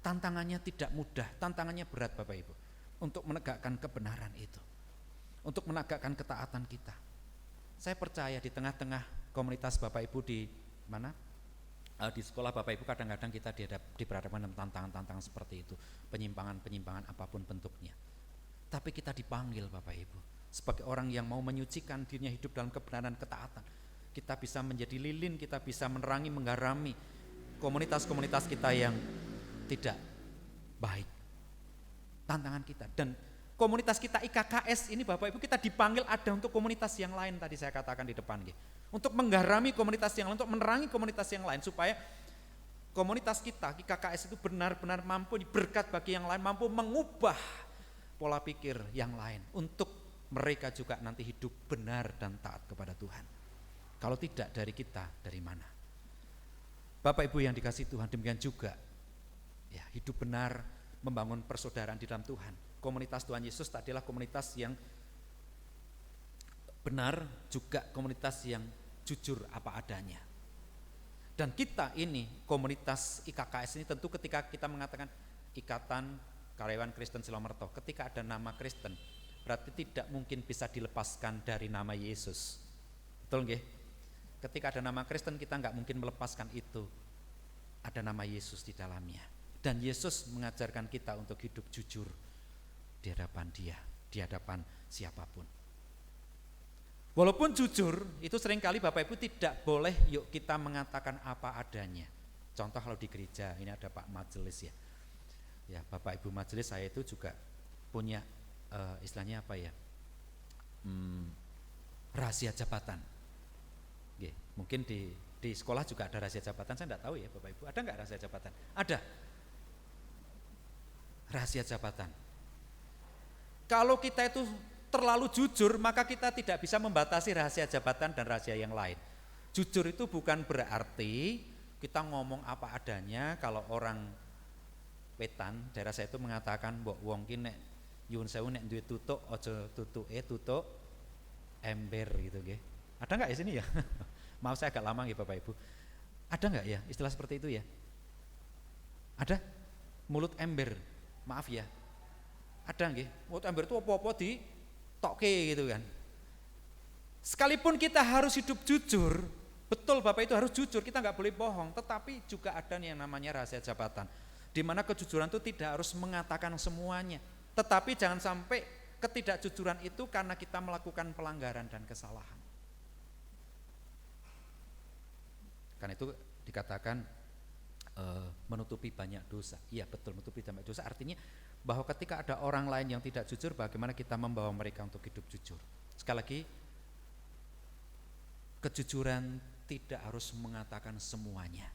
Tantangannya tidak mudah, tantangannya berat Bapak Ibu, untuk menegakkan kebenaran itu, untuk menegakkan ketaatan kita. Saya percaya di tengah-tengah komunitas Bapak Ibu di mana? Di sekolah Bapak Ibu kadang-kadang kita diberhadapkan dengan tantangan-tantangan seperti itu, penyimpangan-penyimpangan apapun bentuknya. Tapi kita dipanggil Bapak Ibu sebagai orang yang mau menyucikan dirinya, hidup dalam kebenaran, ketaatan. Kita bisa menjadi lilin, kita bisa menerangi, menggarami komunitas-komunitas kita yang tidak baik. Tantangan kita, dan komunitas kita IKKS ini Bapak Ibu, kita dipanggil ada untuk komunitas yang lain, tadi saya katakan di depan, untuk menggarami komunitas yang lain, untuk menerangi komunitas yang lain, supaya komunitas kita IKKS itu benar-benar mampu berkat bagi yang lain, mampu mengubah pola pikir yang lain, untuk mereka juga nanti hidup benar dan taat kepada Tuhan. Kalau tidak dari kita, dari mana? Bapak Ibu yang dikasihi Tuhan, demikian juga ya, hidup benar, membangun persaudaraan di dalam Tuhan. Komunitas Tuhan Yesus adalah komunitas yang benar, juga komunitas yang jujur apa adanya. Dan kita ini, komunitas IKKS ini, tentu ketika kita mengatakan Ikatan Karyawan Kristen Silomerto, ketika ada nama Kristen, berarti tidak mungkin bisa dilepaskan dari nama Yesus. Betul nggih? Ketika ada nama Kristen, kita nggak mungkin melepaskan itu. Ada nama Yesus di dalamnya. Dan Yesus mengajarkan kita untuk hidup jujur di hadapan Dia, di hadapan siapapun. Walaupun jujur, itu seringkali Bapak Ibu tidak boleh yuk kita mengatakan apa adanya. Contoh kalau di gereja, ini ada Pak Majelis ya. Ya, Bapak Ibu Majelis saya itu juga punya istilahnya apa ya? Rahasia jabatan. Mungkin di sekolah juga ada rahasia jabatan, saya tidak tahu ya Bapak Ibu, ada nggak rahasia jabatan? Ada. Rahasia jabatan. Kalau kita itu terlalu jujur, maka kita tidak bisa membatasi rahasia jabatan dan rahasia yang lain. Jujur itu bukan berarti kita ngomong apa adanya. Kalau orang Wetan, daerah saya itu mengatakan, mbok wong ki nek nyuwun sewu nek duwe tutuk aja tutuk ember gitu nggih. Ada enggak di sini ya? Maaf saya agak lama nggih Bapak Ibu. Ada enggak ya istilah seperti itu ya? Ada? Mulut ember. Maaf ya. Ada nggih? Mulut ember itu apa-apa di tokke gitu kan. Sekalipun kita harus hidup jujur, betul Bapak itu harus jujur, kita nggak boleh bohong, tetapi juga ada yang namanya rahasia jabatan, di mana kejujuran itu tidak harus mengatakan semuanya, tetapi jangan sampai ketidakjujuran itu karena kita melakukan pelanggaran dan kesalahan. Karena itu dikatakan menutupi banyak dosa. Iya betul, menutupi banyak dosa artinya bahwa ketika ada orang lain yang tidak jujur, bagaimana kita membawa mereka untuk hidup jujur. Sekali lagi, kejujuran tidak harus mengatakan semuanya,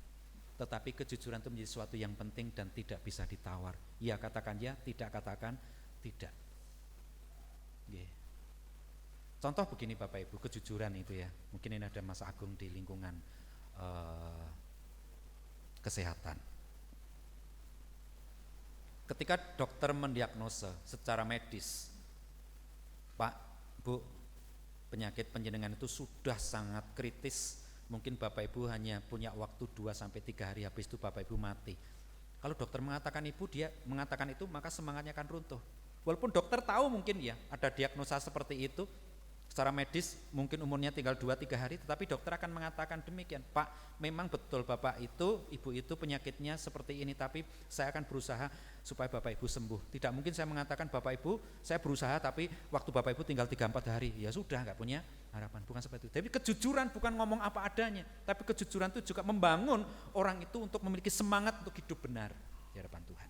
tetapi kejujuran itu menjadi sesuatu yang penting dan tidak bisa ditawar. Ya katakan ya, tidak katakan tidak. Contoh begini Bapak Ibu, kejujuran itu ya, mungkin ini ada Mas Agung di lingkungan kesehatan. Ketika dokter mendiagnosa secara medis, Pak, Bu, penyakit panjenengan itu sudah sangat kritis, mungkin Bapak Ibu hanya punya waktu 2-3 hari, habis itu Bapak Ibu mati. Kalau dokter mengatakan dia mengatakan itu, maka semangatnya akan runtuh. Walaupun dokter tahu mungkin ya ada diagnosa seperti itu, secara medis mungkin umurnya tinggal 2-3 hari, tetapi dokter akan mengatakan demikian, Pak, memang betul Bapak itu, Ibu itu penyakitnya seperti ini, tapi saya akan berusaha supaya Bapak Ibu sembuh. Tidak mungkin saya mengatakan Bapak Ibu, saya berusaha tapi waktu Bapak Ibu tinggal 3-4 hari, ya sudah nggak punya harapan, bukan seperti itu. Tapi kejujuran bukan ngomong apa adanya, tapi kejujuran itu juga membangun orang itu untuk memiliki semangat untuk hidup benar di hadapan Tuhan.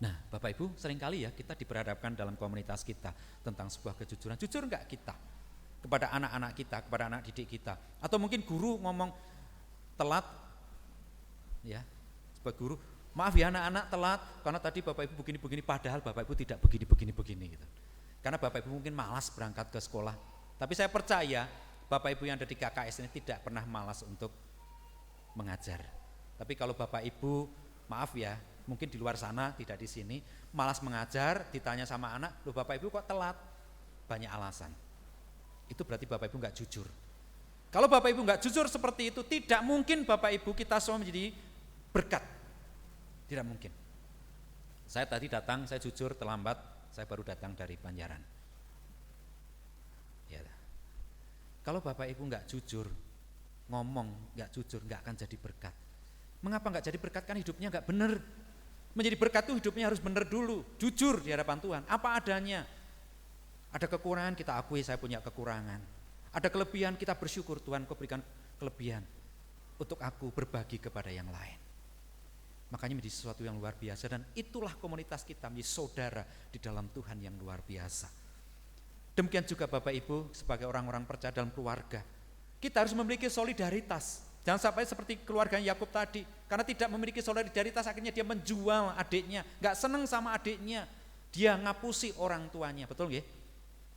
Nah, Bapak Ibu, seringkali ya kita diperhadapkan dalam komunitas kita tentang sebuah kejujuran. Jujur enggak kita kepada anak-anak kita, kepada anak didik kita? Atau mungkin guru ngomong telat, ya, sebagai guru, maaf ya anak-anak telat karena tadi Bapak Ibu begini-begini, padahal Bapak Ibu tidak begini-begini gitu. Karena Bapak Ibu mungkin malas berangkat ke sekolah. Tapi saya percaya Bapak Ibu yang ada di KKS ini tidak pernah malas untuk mengajar. Tapi kalau Bapak Ibu, maaf ya, mungkin di luar sana, tidak di sini, malas mengajar, ditanya sama anak, loh Bapak Ibu kok telat? Banyak alasan. Itu berarti Bapak Ibu enggak jujur. Kalau Bapak Ibu enggak jujur seperti itu, tidak mungkin Bapak Ibu kita semua menjadi berkat. Tidak mungkin. Saya tadi datang, saya jujur terlambat, saya baru datang dari Banjaran. Ya. Kalau Bapak Ibu enggak jujur, ngomong enggak jujur, enggak akan jadi berkat. Mengapa enggak jadi berkat? Kan hidupnya enggak benar. Menjadi berkat itu hidupnya harus benar dulu, jujur di hadapan Tuhan, apa adanya. Ada kekurangan, kita akui saya punya kekurangan. Ada kelebihan, kita bersyukur Tuhan kau berikan kelebihan untuk aku berbagi kepada yang lain. Makanya menjadi sesuatu yang luar biasa, dan itulah komunitas kita menjadi saudara di dalam Tuhan yang luar biasa. Demikian juga Bapak Ibu sebagai orang-orang percaya dalam keluarga, kita harus memiliki solidaritas. Jangan sampai seperti keluarga Yakub tadi, karena tidak memiliki solidaritas akhirnya dia menjual adiknya, gak seneng sama adiknya, dia ngapusi orang tuanya, betul nggih?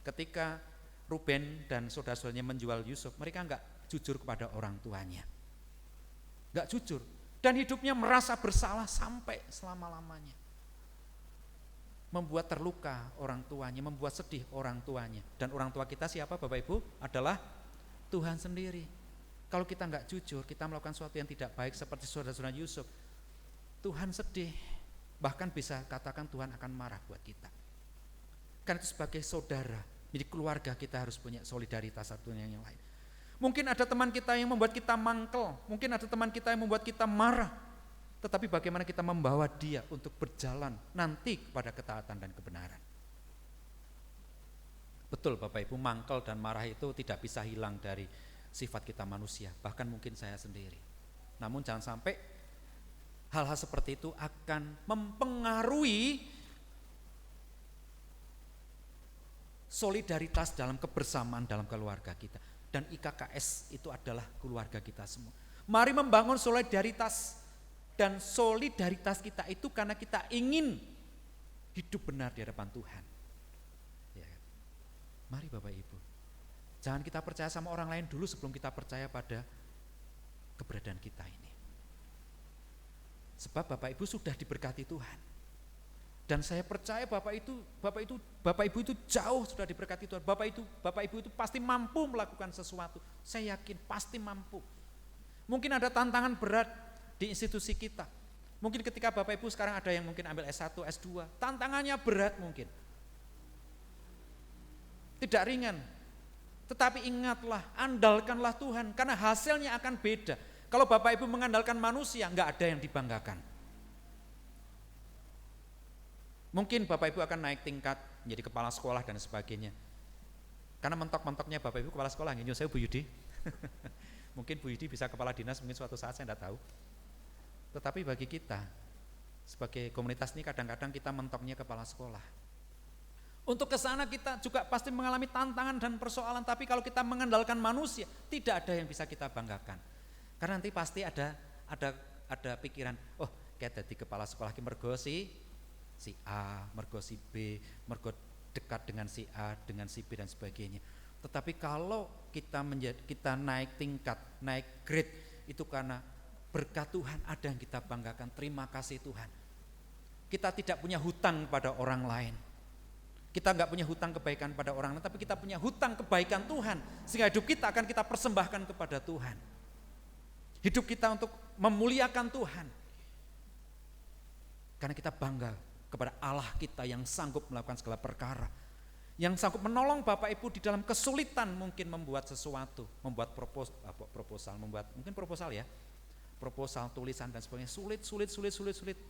Ketika Ruben dan saudara-saudaranya menjual Yusuf, mereka gak jujur kepada orang tuanya, gak jujur, dan hidupnya merasa bersalah sampai selama-lamanya, membuat terluka orang tuanya, membuat sedih orang tuanya. Dan orang tua kita siapa Bapak Ibu? Adalah Tuhan sendiri. Kalau kita enggak jujur, kita melakukan sesuatu yang tidak baik seperti saudara-saudara Yusuf, Tuhan sedih, bahkan bisa katakan Tuhan akan marah buat kita. Karena itu sebagai saudara, jadi keluarga kita harus punya solidaritas satu dengan yang lain. Mungkin ada teman kita yang membuat kita mangkel, mungkin ada teman kita yang membuat kita marah, tetapi bagaimana kita membawa dia untuk berjalan nanti kepada ketaatan dan kebenaran. Betul Bapak Ibu, mangkel dan marah itu tidak bisa hilang dari sifat kita manusia, bahkan mungkin saya sendiri. Namun jangan sampai hal-hal seperti itu akan mempengaruhi solidaritas dalam kebersamaan dalam keluarga kita. Dan IKKS itu adalah keluarga kita semua. Mari membangun solidaritas, dan solidaritas kita itu karena kita ingin hidup benar di hadapan Tuhan. Ya. Mari Bapak Ibu, jangan kita percaya sama orang lain dulu sebelum kita percaya pada keberadaan kita ini. Sebab Bapak Ibu sudah diberkati Tuhan. Dan saya percaya Bapak Ibu itu jauh sudah diberkati Tuhan. Bapak Ibu itu pasti mampu melakukan sesuatu. Saya yakin pasti mampu. Mungkin ada tantangan berat di institusi kita. Mungkin ketika Bapak Ibu sekarang ada yang mungkin ambil S1, S2, tantangannya berat mungkin. Tidak ringan. Tetapi ingatlah, andalkanlah Tuhan, karena hasilnya akan beda. Kalau Bapak Ibu mengandalkan manusia, enggak ada yang dibanggakan. Mungkin Bapak Ibu akan naik tingkat menjadi kepala sekolah dan sebagainya. Karena mentok-mentoknya Bapak Ibu kepala sekolah, nyuruh saya Bu Yudi. Mungkin Bu Yudi bisa kepala dinas, mungkin suatu saat saya enggak tahu. Tetapi bagi kita sebagai komunitas ini kadang-kadang kita mentoknya kepala sekolah. Untuk ke sana kita juga pasti mengalami tantangan dan persoalan, tapi kalau kita mengandalkan manusia, tidak ada yang bisa kita banggakan. Karena nanti pasti ada pikiran, oh kayak jadi kepala sekolah ki mergo si A, mergo si B, mergo dekat dengan si A, dengan si B dan sebagainya. Tetapi kalau kita naik tingkat, naik grade, itu karena berkat Tuhan ada yang kita banggakan. Terima kasih Tuhan. Kita tidak punya hutang pada orang lain. Kita enggak punya hutang kebaikan pada orang lain, tapi kita punya hutang kebaikan Tuhan, sehingga hidup kita akan kita persembahkan kepada Tuhan. Hidup kita untuk memuliakan Tuhan. Karena kita bangga kepada Allah kita yang sanggup melakukan segala perkara, yang sanggup menolong Bapak Ibu di dalam kesulitan mungkin membuat sesuatu, membuat proposal, proposal, tulisan dan sebagainya, sulit.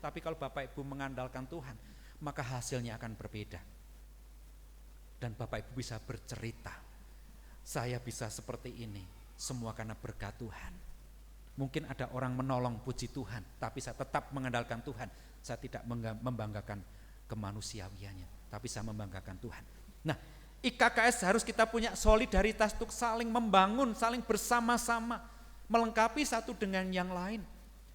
Tapi kalau Bapak Ibu mengandalkan Tuhan, maka hasilnya akan berbeda. Dan Bapak Ibu bisa bercerita, saya bisa seperti ini, semua karena berkat Tuhan. Mungkin ada orang menolong, puji Tuhan, tapi saya tetap mengandalkan Tuhan. Saya tidak membanggakan kemanusiawiannya, tapi saya membanggakan Tuhan. Nah, IKKS harus kita punya solidaritas untuk saling membangun, saling bersama-sama, melengkapi satu dengan yang lain.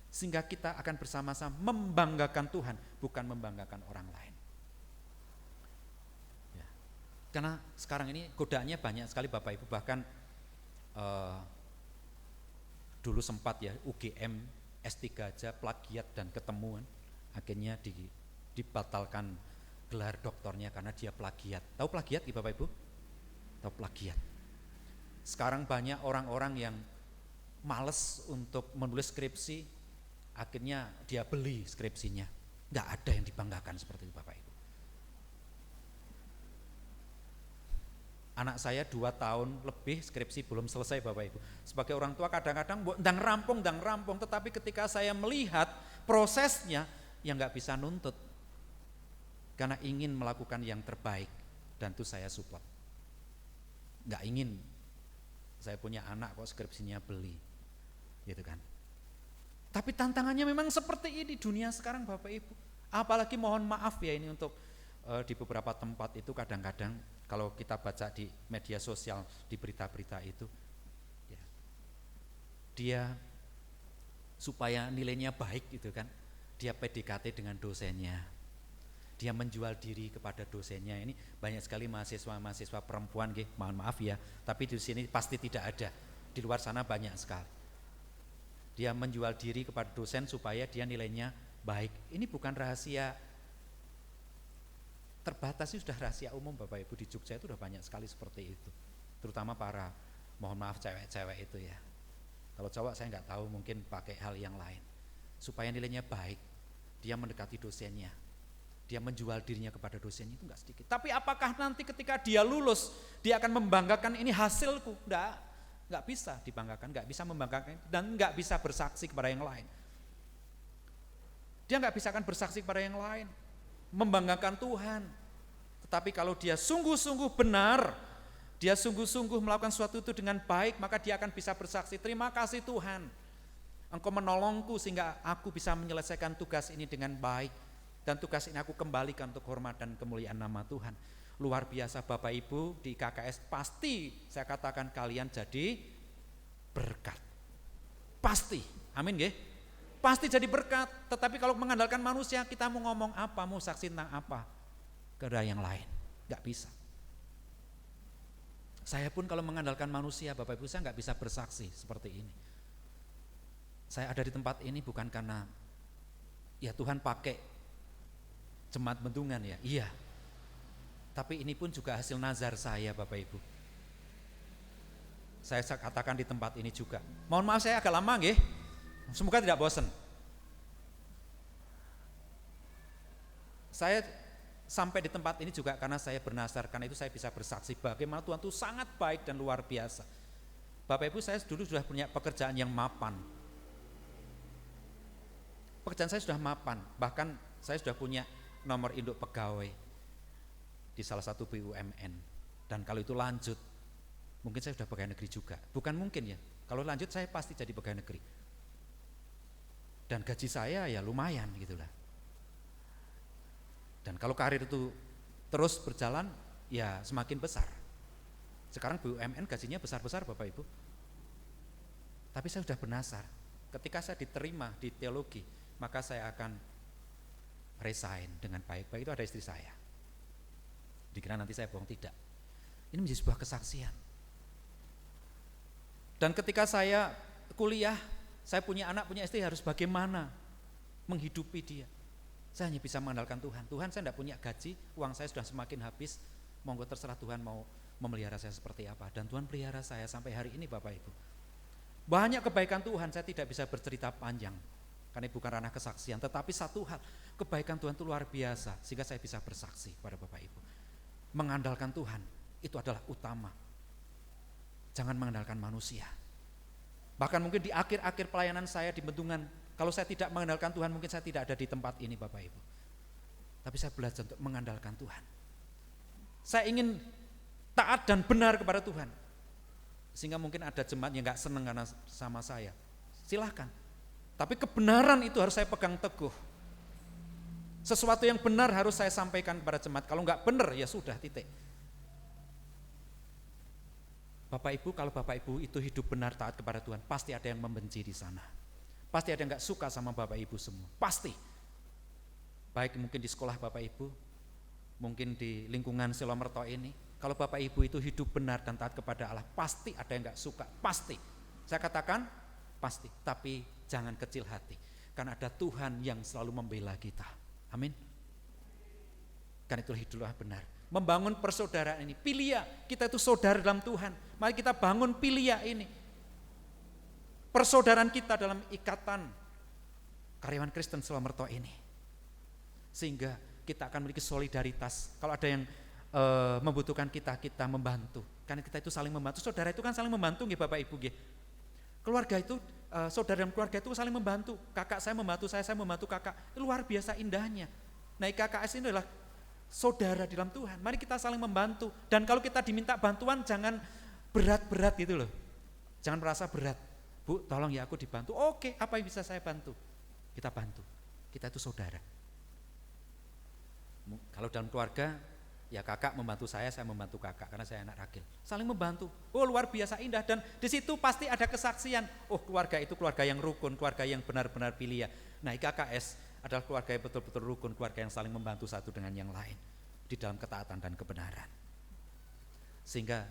Sehingga kita akan bersama-sama membanggakan Tuhan, bukan membanggakan orang lain. Ya. Karena sekarang ini godaannya banyak sekali Bapak Ibu, bahkan dulu sempat ya UGM S3 aja plagiat dan ketemuan, akhirnya dibatalkan gelar doktornya karena dia plagiat. Tahu plagiat Bapak Ibu? Tahu plagiat. Sekarang banyak orang-orang yang males untuk menulis skripsi, akhirnya dia beli skripsinya. Nggak ada yang dibanggakan seperti itu Bapak Ibu. Anak saya 2 tahun lebih skripsi belum selesai Bapak Ibu. Sebagai orang tua kadang-kadang ndang rampung, tetapi ketika saya melihat prosesnya, ya nggak bisa nuntut. Karena ingin melakukan yang terbaik, dan itu saya support. Nggak ingin saya punya anak kok skripsinya beli, gitu kan. Tapi tantangannya memang seperti ini dunia sekarang Bapak Ibu. Apalagi mohon maaf ya ini untuk di beberapa tempat itu kadang-kadang kalau kita baca di media sosial, di berita-berita itu, ya, dia supaya nilainya baik gitu kan, dia PDKT dengan dosennya, dia menjual diri kepada dosennya. Ini banyak sekali mahasiswa perempuan, mohon maaf ya, tapi di sini pasti tidak ada, di luar sana banyak sekali. Dia menjual diri kepada dosen supaya dia nilainya baik. Ini bukan rahasia terbatas, ini sudah rahasia umum Bapak Ibu. Di Jogja itu sudah banyak sekali seperti itu, terutama para, mohon maaf, cewek-cewek itu ya. Kalau cowok saya nggak tahu, mungkin pakai hal yang lain supaya nilainya baik. Dia mendekati dosennya, dia menjual dirinya kepada dosennya, itu nggak sedikit. Tapi apakah nanti ketika dia lulus dia akan membanggakan ini hasilku? Nggak bisa dibanggakan, nggak bisa membanggakan, dan nggak bisa bersaksi kepada yang lain. Dia nggak bisa akan bersaksi kepada yang lain, membanggakan Tuhan. Tetapi kalau dia sungguh-sungguh benar, dia sungguh-sungguh melakukan sesuatu itu dengan baik, maka dia akan bisa bersaksi, terima kasih Tuhan, Engkau menolongku sehingga aku bisa menyelesaikan tugas ini dengan baik, dan tugas ini aku kembalikan untuk hormat dan kemuliaan nama Tuhan. Luar biasa Bapak Ibu, di KKS pasti saya katakan kalian jadi berkat. Pasti, amin nggih? Pasti jadi berkat. Tetapi kalau mengandalkan manusia, kita mau ngomong apa, mau saksi tentang apa kepada yang lain, nggak bisa. Saya pun kalau mengandalkan manusia Bapak Ibu, saya nggak bisa bersaksi seperti ini. Saya ada di tempat ini bukan karena ya Tuhan pakai jemaat Bendungan ya, iya. Tapi ini pun juga hasil nazar saya Bapak Ibu. Saya katakan di tempat ini juga. Mohon maaf saya agak lama nggih. Semoga tidak bosan. Saya sampai di tempat ini juga karena saya bernazar, karena itu saya bisa bersaksi bagaimana Tuhan itu sangat baik dan luar biasa. Bapak Ibu, saya dulu sudah punya pekerjaan yang mapan. Pekerjaan saya sudah mapan, bahkan saya sudah punya nomor induk pegawai di salah satu BUMN. Dan kalau itu lanjut, mungkin saya sudah pegawai negeri juga. Bukan mungkin ya, kalau lanjut saya pasti jadi pegawai negeri. Dan gaji saya ya lumayan gitulah. Dan kalau karir itu terus berjalan, ya semakin besar. Sekarang BUMN gajinya besar-besar Bapak Ibu. Tapi saya sudah bernazar, ketika saya diterima di teologi, maka saya akan resign dengan baik-baik. Itu ada istri saya. Dikira nanti saya bohong, tidak. Ini menjadi sebuah kesaksian. Dan ketika saya kuliah, saya punya anak, punya istri, harus bagaimana menghidupi dia. Saya hanya bisa mengandalkan Tuhan. Tuhan, saya tidak punya gaji, uang saya sudah semakin habis, monggo terserah Tuhan mau memelihara saya seperti apa. Dan Tuhan pelihara saya sampai hari ini Bapak Ibu. Banyak kebaikan Tuhan, saya tidak bisa bercerita panjang, karena bukan ranah kesaksian. Tetapi satu hal, kebaikan Tuhan itu luar biasa, sehingga saya bisa bersaksi kepada Bapak Ibu. Mengandalkan Tuhan, itu adalah utama. Jangan mengandalkan manusia. Bahkan mungkin di akhir-akhir pelayanan saya di Bendungan, kalau saya tidak mengandalkan Tuhan, mungkin saya tidak ada di tempat ini Bapak Ibu. Tapi saya belajar untuk mengandalkan Tuhan. Saya ingin taat dan benar kepada Tuhan. Sehingga mungkin ada jemaat yang gak senang karena sama saya. Silahkan. Tapi kebenaran itu harus saya pegang teguh. Sesuatu yang benar harus saya sampaikan kepada jemaat. Kalau enggak benar ya sudah, titik. Bapak Ibu, kalau Bapak Ibu itu hidup benar taat kepada Tuhan, pasti ada yang membenci di sana. Pasti ada yang enggak suka sama Bapak Ibu semua. Pasti. Baik mungkin di sekolah Bapak Ibu, mungkin di lingkungan Selo Merto ini. Kalau Bapak Ibu itu hidup benar dan taat kepada Allah, pasti ada yang enggak suka. Pasti. Saya katakan pasti. Tapi jangan kecil hati. Karena ada Tuhan yang selalu membela kita. Amin. Karena itu hiduplah benar. Membangun persaudaraan ini. Pilia, kita itu saudara dalam Tuhan. Mari kita bangun Pilia ini. Persaudaraan kita dalam ikatan karyawan Kristen Selo Merto ini. Sehingga kita akan memiliki solidaritas. Kalau ada yang membutuhkan kita membantu. Karena kita itu saling membantu. Saudara itu kan saling membantu nggih Bapak Ibu nggih. Keluarga itu, saudara dan keluarga itu saling membantu. Kakak saya membantu saya membantu kakak. Itu luar biasa indahnya. Nah, IKKS ini adalah saudara di dalam Tuhan. Mari kita saling membantu. Dan kalau kita diminta bantuan jangan berat-berat gitu loh. Jangan merasa berat. Bu, tolong ya aku dibantu. Oke, apa yang bisa saya bantu? Kita bantu. Kita itu saudara. Kalau dalam keluarga, ya kakak membantu saya membantu kakak karena saya anak ragil. Saling membantu. Oh, luar biasa indah, dan di situ pasti ada kesaksian. Oh, keluarga itu keluarga yang rukun, keluarga yang benar-benar Pilia. Nah, IKKS adalah keluarga yang betul-betul rukun, keluarga yang saling membantu satu dengan yang lain di dalam ketaatan dan kebenaran. Sehingga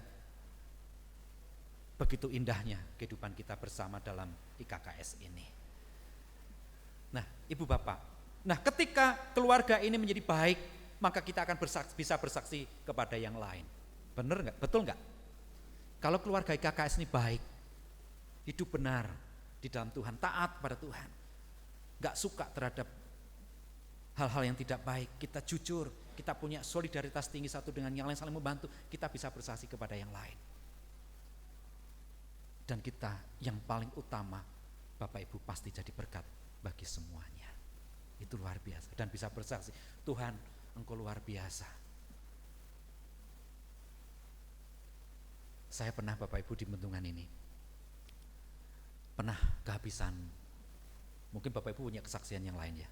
begitu indahnya kehidupan kita bersama dalam IKKS ini. Nah, Ibu Bapak, ketika keluarga ini menjadi baik, maka kita akan bisa bersaksi kepada yang lain. Benar enggak? Betul enggak? Kalau keluarga IKKS ini baik, hidup benar di dalam Tuhan, taat pada Tuhan, enggak suka terhadap hal-hal yang tidak baik, kita jujur, kita punya solidaritas tinggi satu dengan yang lain, saling membantu, kita bisa bersaksi kepada yang lain. Dan kita yang paling utama, Bapak Ibu pasti jadi berkat bagi semuanya. Itu luar biasa, dan bisa bersaksi, Tuhan Engkau luar biasa. Saya pernah Bapak Ibu di Bendungan ini, pernah kehabisan, mungkin Bapak Ibu punya kesaksian yang lain ya,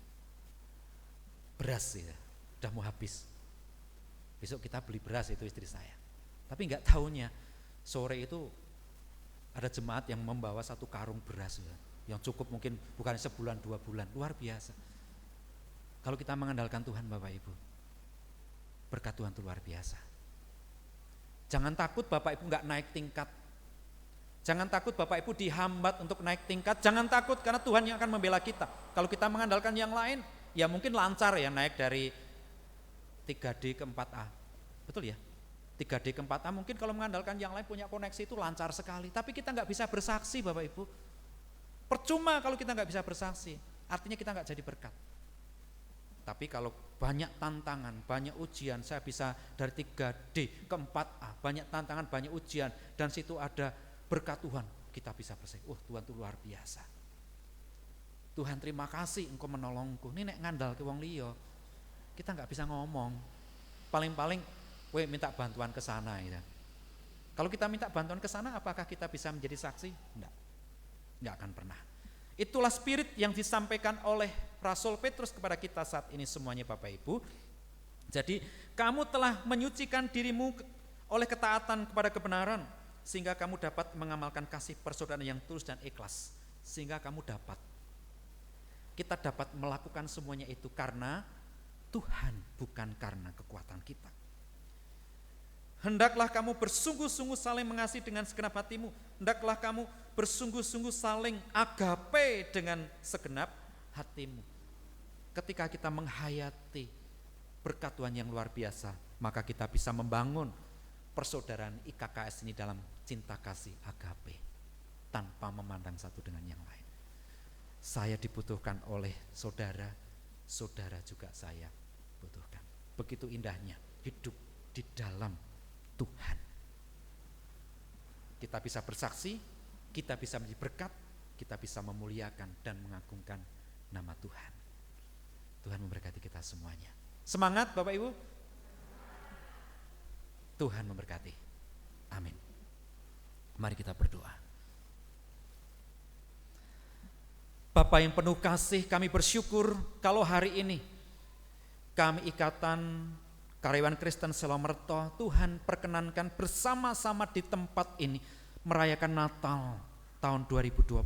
beras ya, udah mau habis. Besok kita beli beras, itu istri saya. Tapi nggak tahunya sore itu ada jemaat yang membawa 1 karung beras ya, yang cukup mungkin bukan sebulan 2 bulan, luar biasa. Kalau kita mengandalkan Tuhan Bapak Ibu, berkat Tuhan itu luar biasa. Jangan takut Bapak Ibu nggak naik tingkat. Jangan takut Bapak Ibu dihambat untuk naik tingkat. Jangan takut karena Tuhan yang akan membela kita. Kalau kita mengandalkan yang lain, ya mungkin lancar ya naik dari 3D ke 4A. Betul ya? 3D ke 4A mungkin kalau mengandalkan yang lain punya koneksi itu lancar sekali. Tapi kita nggak bisa bersaksi Bapak Ibu. Percuma kalau kita nggak bisa bersaksi. Artinya kita nggak jadi berkat. Tapi kalau banyak tantangan, banyak ujian, saya bisa dari 3D ke 4A, banyak tantangan, banyak ujian, dan situ ada berkat Tuhan, kita bisa bersaksi, Tuhan itu luar biasa. Tuhan terima kasih Engkau menolongku. Ini nek ngandal ke wong liya, kita nggak bisa ngomong. Paling-paling, minta bantuan ke sana. Ya. Kalau kita minta bantuan ke sana, apakah kita bisa menjadi saksi? Nggak akan pernah. Itulah spirit yang disampaikan oleh Rasul Petrus kepada kita saat ini semuanya Bapak Ibu. Jadi kamu telah menyucikan dirimu oleh ketaatan kepada kebenaran, sehingga kamu dapat mengamalkan kasih persaudaraan yang tulus dan ikhlas. Sehingga kita dapat melakukan semuanya itu karena Tuhan, bukan karena kekuatan kita. Hendaklah kamu bersungguh-sungguh saling mengasihi dengan segenap hatimu. Hendaklah kamu bersungguh-sungguh saling agape dengan segenap hatimu. Ketika kita menghayati berkat Tuhan yang luar biasa, maka kita bisa membangun persaudaraan IKKS ini dalam cinta kasih agape, tanpa memandang satu dengan yang lain. Saya dibutuhkan oleh saudara, saudara juga saya butuhkan. Begitu indahnya hidup di dalam Tuhan. Kita bisa bersaksi, kita bisa menjadi berkat, kita bisa memuliakan dan mengagungkan nama Tuhan. Tuhan memberkati kita semuanya. Semangat Bapak Ibu. Tuhan memberkati. Amin. Mari kita berdoa. Bapa yang penuh kasih, kami bersyukur kalau hari ini kami Ikatan Karyawan Kristen Selomerto, Tuhan perkenankan bersama-sama di tempat ini merayakan Natal tahun 2021.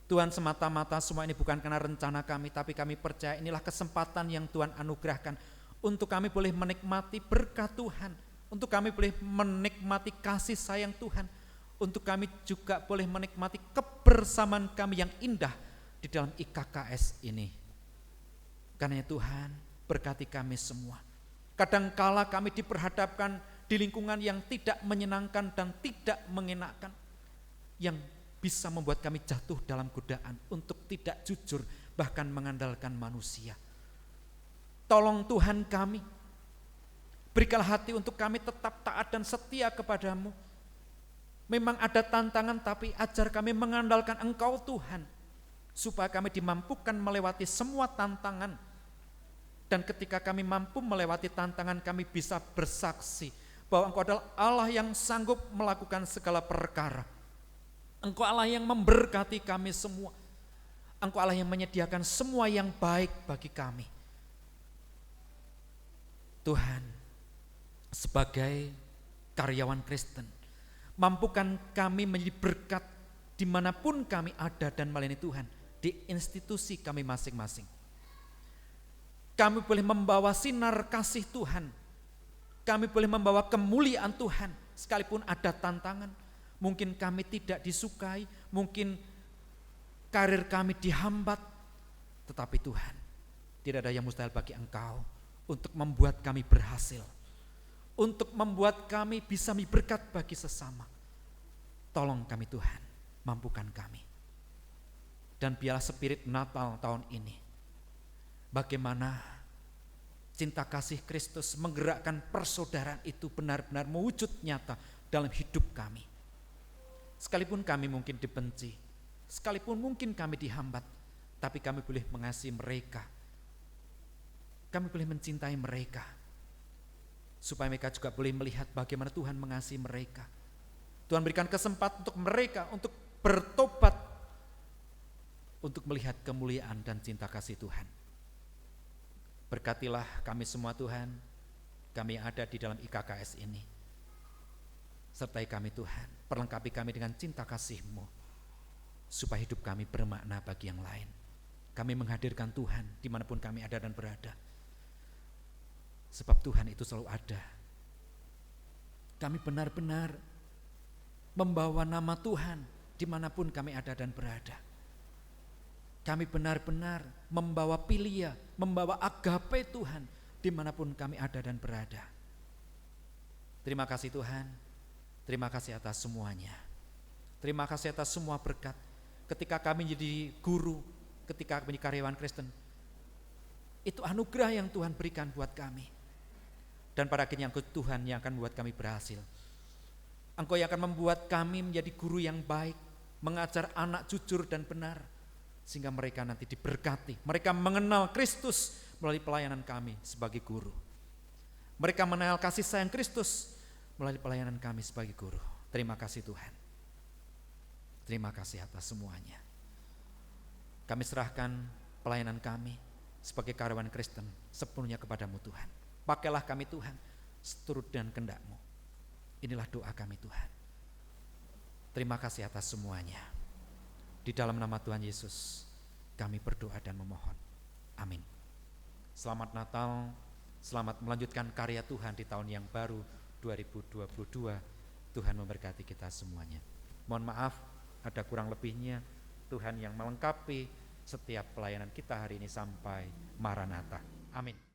Tuhan, semata-mata semua ini bukan karena rencana kami, tapi kami percaya inilah kesempatan yang Tuhan anugerahkan untuk kami boleh menikmati berkat Tuhan, untuk kami boleh menikmati kasih sayang Tuhan, untuk kami juga boleh menikmati kebersamaan kami yang indah di dalam IKKS ini. Karena Tuhan, berkati kami semua. Kadangkala kami diperhadapkan di lingkungan yang tidak menyenangkan dan tidak mengenakan, yang bisa membuat kami jatuh dalam godaan untuk tidak jujur, bahkan mengandalkan manusia. Tolong Tuhan kami, berikanlah hati untuk kami tetap taat dan setia kepadamu. Memang ada tantangan, tapi ajar kami mengandalkan Engkau Tuhan, supaya kami dimampukan melewati semua tantangan. Dan ketika kami mampu melewati tantangan, kami bisa bersaksi bahwa Engkau adalah Allah yang sanggup melakukan segala perkara. Engkau Allah yang memberkati kami semua. Engkau Allah yang menyediakan semua yang baik bagi kami. Tuhan, sebagai karyawan Kristen, mampukan kami menjadi berkat dimanapun kami ada dan melayani Tuhan, di institusi kami masing-masing. Kami boleh membawa sinar kasih Tuhan, kami boleh membawa kemuliaan Tuhan, sekalipun ada tantangan. Mungkin kami tidak disukai, mungkin karir kami dihambat, tetapi Tuhan, tidak ada yang mustahil bagi Engkau untuk membuat kami berhasil, untuk membuat kami bisa berkat bagi sesama. Tolong kami Tuhan, mampukan kami. Dan biarlah spirit Natal tahun ini, bagaimana cinta kasih Kristus menggerakkan persaudaraan itu benar-benar mewujud nyata dalam hidup kami. Sekalipun kami mungkin dibenci, sekalipun mungkin kami dihambat, tapi kami boleh mengasihi mereka. Kami boleh mencintai mereka, supaya mereka juga boleh melihat bagaimana Tuhan mengasihi mereka. Tuhan berikan kesempatan untuk mereka untuk bertobat, untuk melihat kemuliaan dan cinta kasih Tuhan. Berkatilah kami semua Tuhan, kami yang ada di dalam IKKS ini. Sertai kami Tuhan, perlengkapi kami dengan cinta kasih-Mu, supaya hidup kami bermakna bagi yang lain. Kami menghadirkan Tuhan dimanapun kami ada dan berada. Sebab Tuhan itu selalu ada. Kami benar-benar membawa nama Tuhan dimanapun kami ada dan berada. Kami benar-benar membawa pilia, membawa agape Tuhan dimanapun kami ada dan berada. Terima kasih Tuhan, terima kasih atas semuanya. Terima kasih atas semua berkat. Ketika kami jadi guru, ketika kami jadi karyawan Kristen, itu anugerah yang Tuhan berikan buat kami. Dan pada akhirnya Engkau Tuhan yang akan membuat kami berhasil. Engkau yang akan membuat kami menjadi guru yang baik, mengajar anak jujur dan benar, sehingga mereka nanti diberkati. Mereka mengenal Kristus melalui pelayanan kami sebagai guru. Mereka mengenal kasih sayang Kristus melalui pelayanan kami sebagai guru. Terima kasih Tuhan. Terima kasih atas semuanya. Kami serahkan pelayanan kami sebagai karyawan Kristen sepenuhnya kepadamu Tuhan. Pakailah kami Tuhan seturut dengan kehendak-Mu. Inilah doa kami Tuhan. Terima kasih atas semuanya. Di dalam nama Tuhan Yesus kami berdoa dan memohon. Amin. Selamat Natal, selamat melanjutkan karya Tuhan di tahun yang baru 2022. Tuhan memberkati kita semuanya. Mohon maaf ada kurang lebihnya. Tuhan yang melengkapi setiap pelayanan kita hari ini sampai Maranatha. Amin.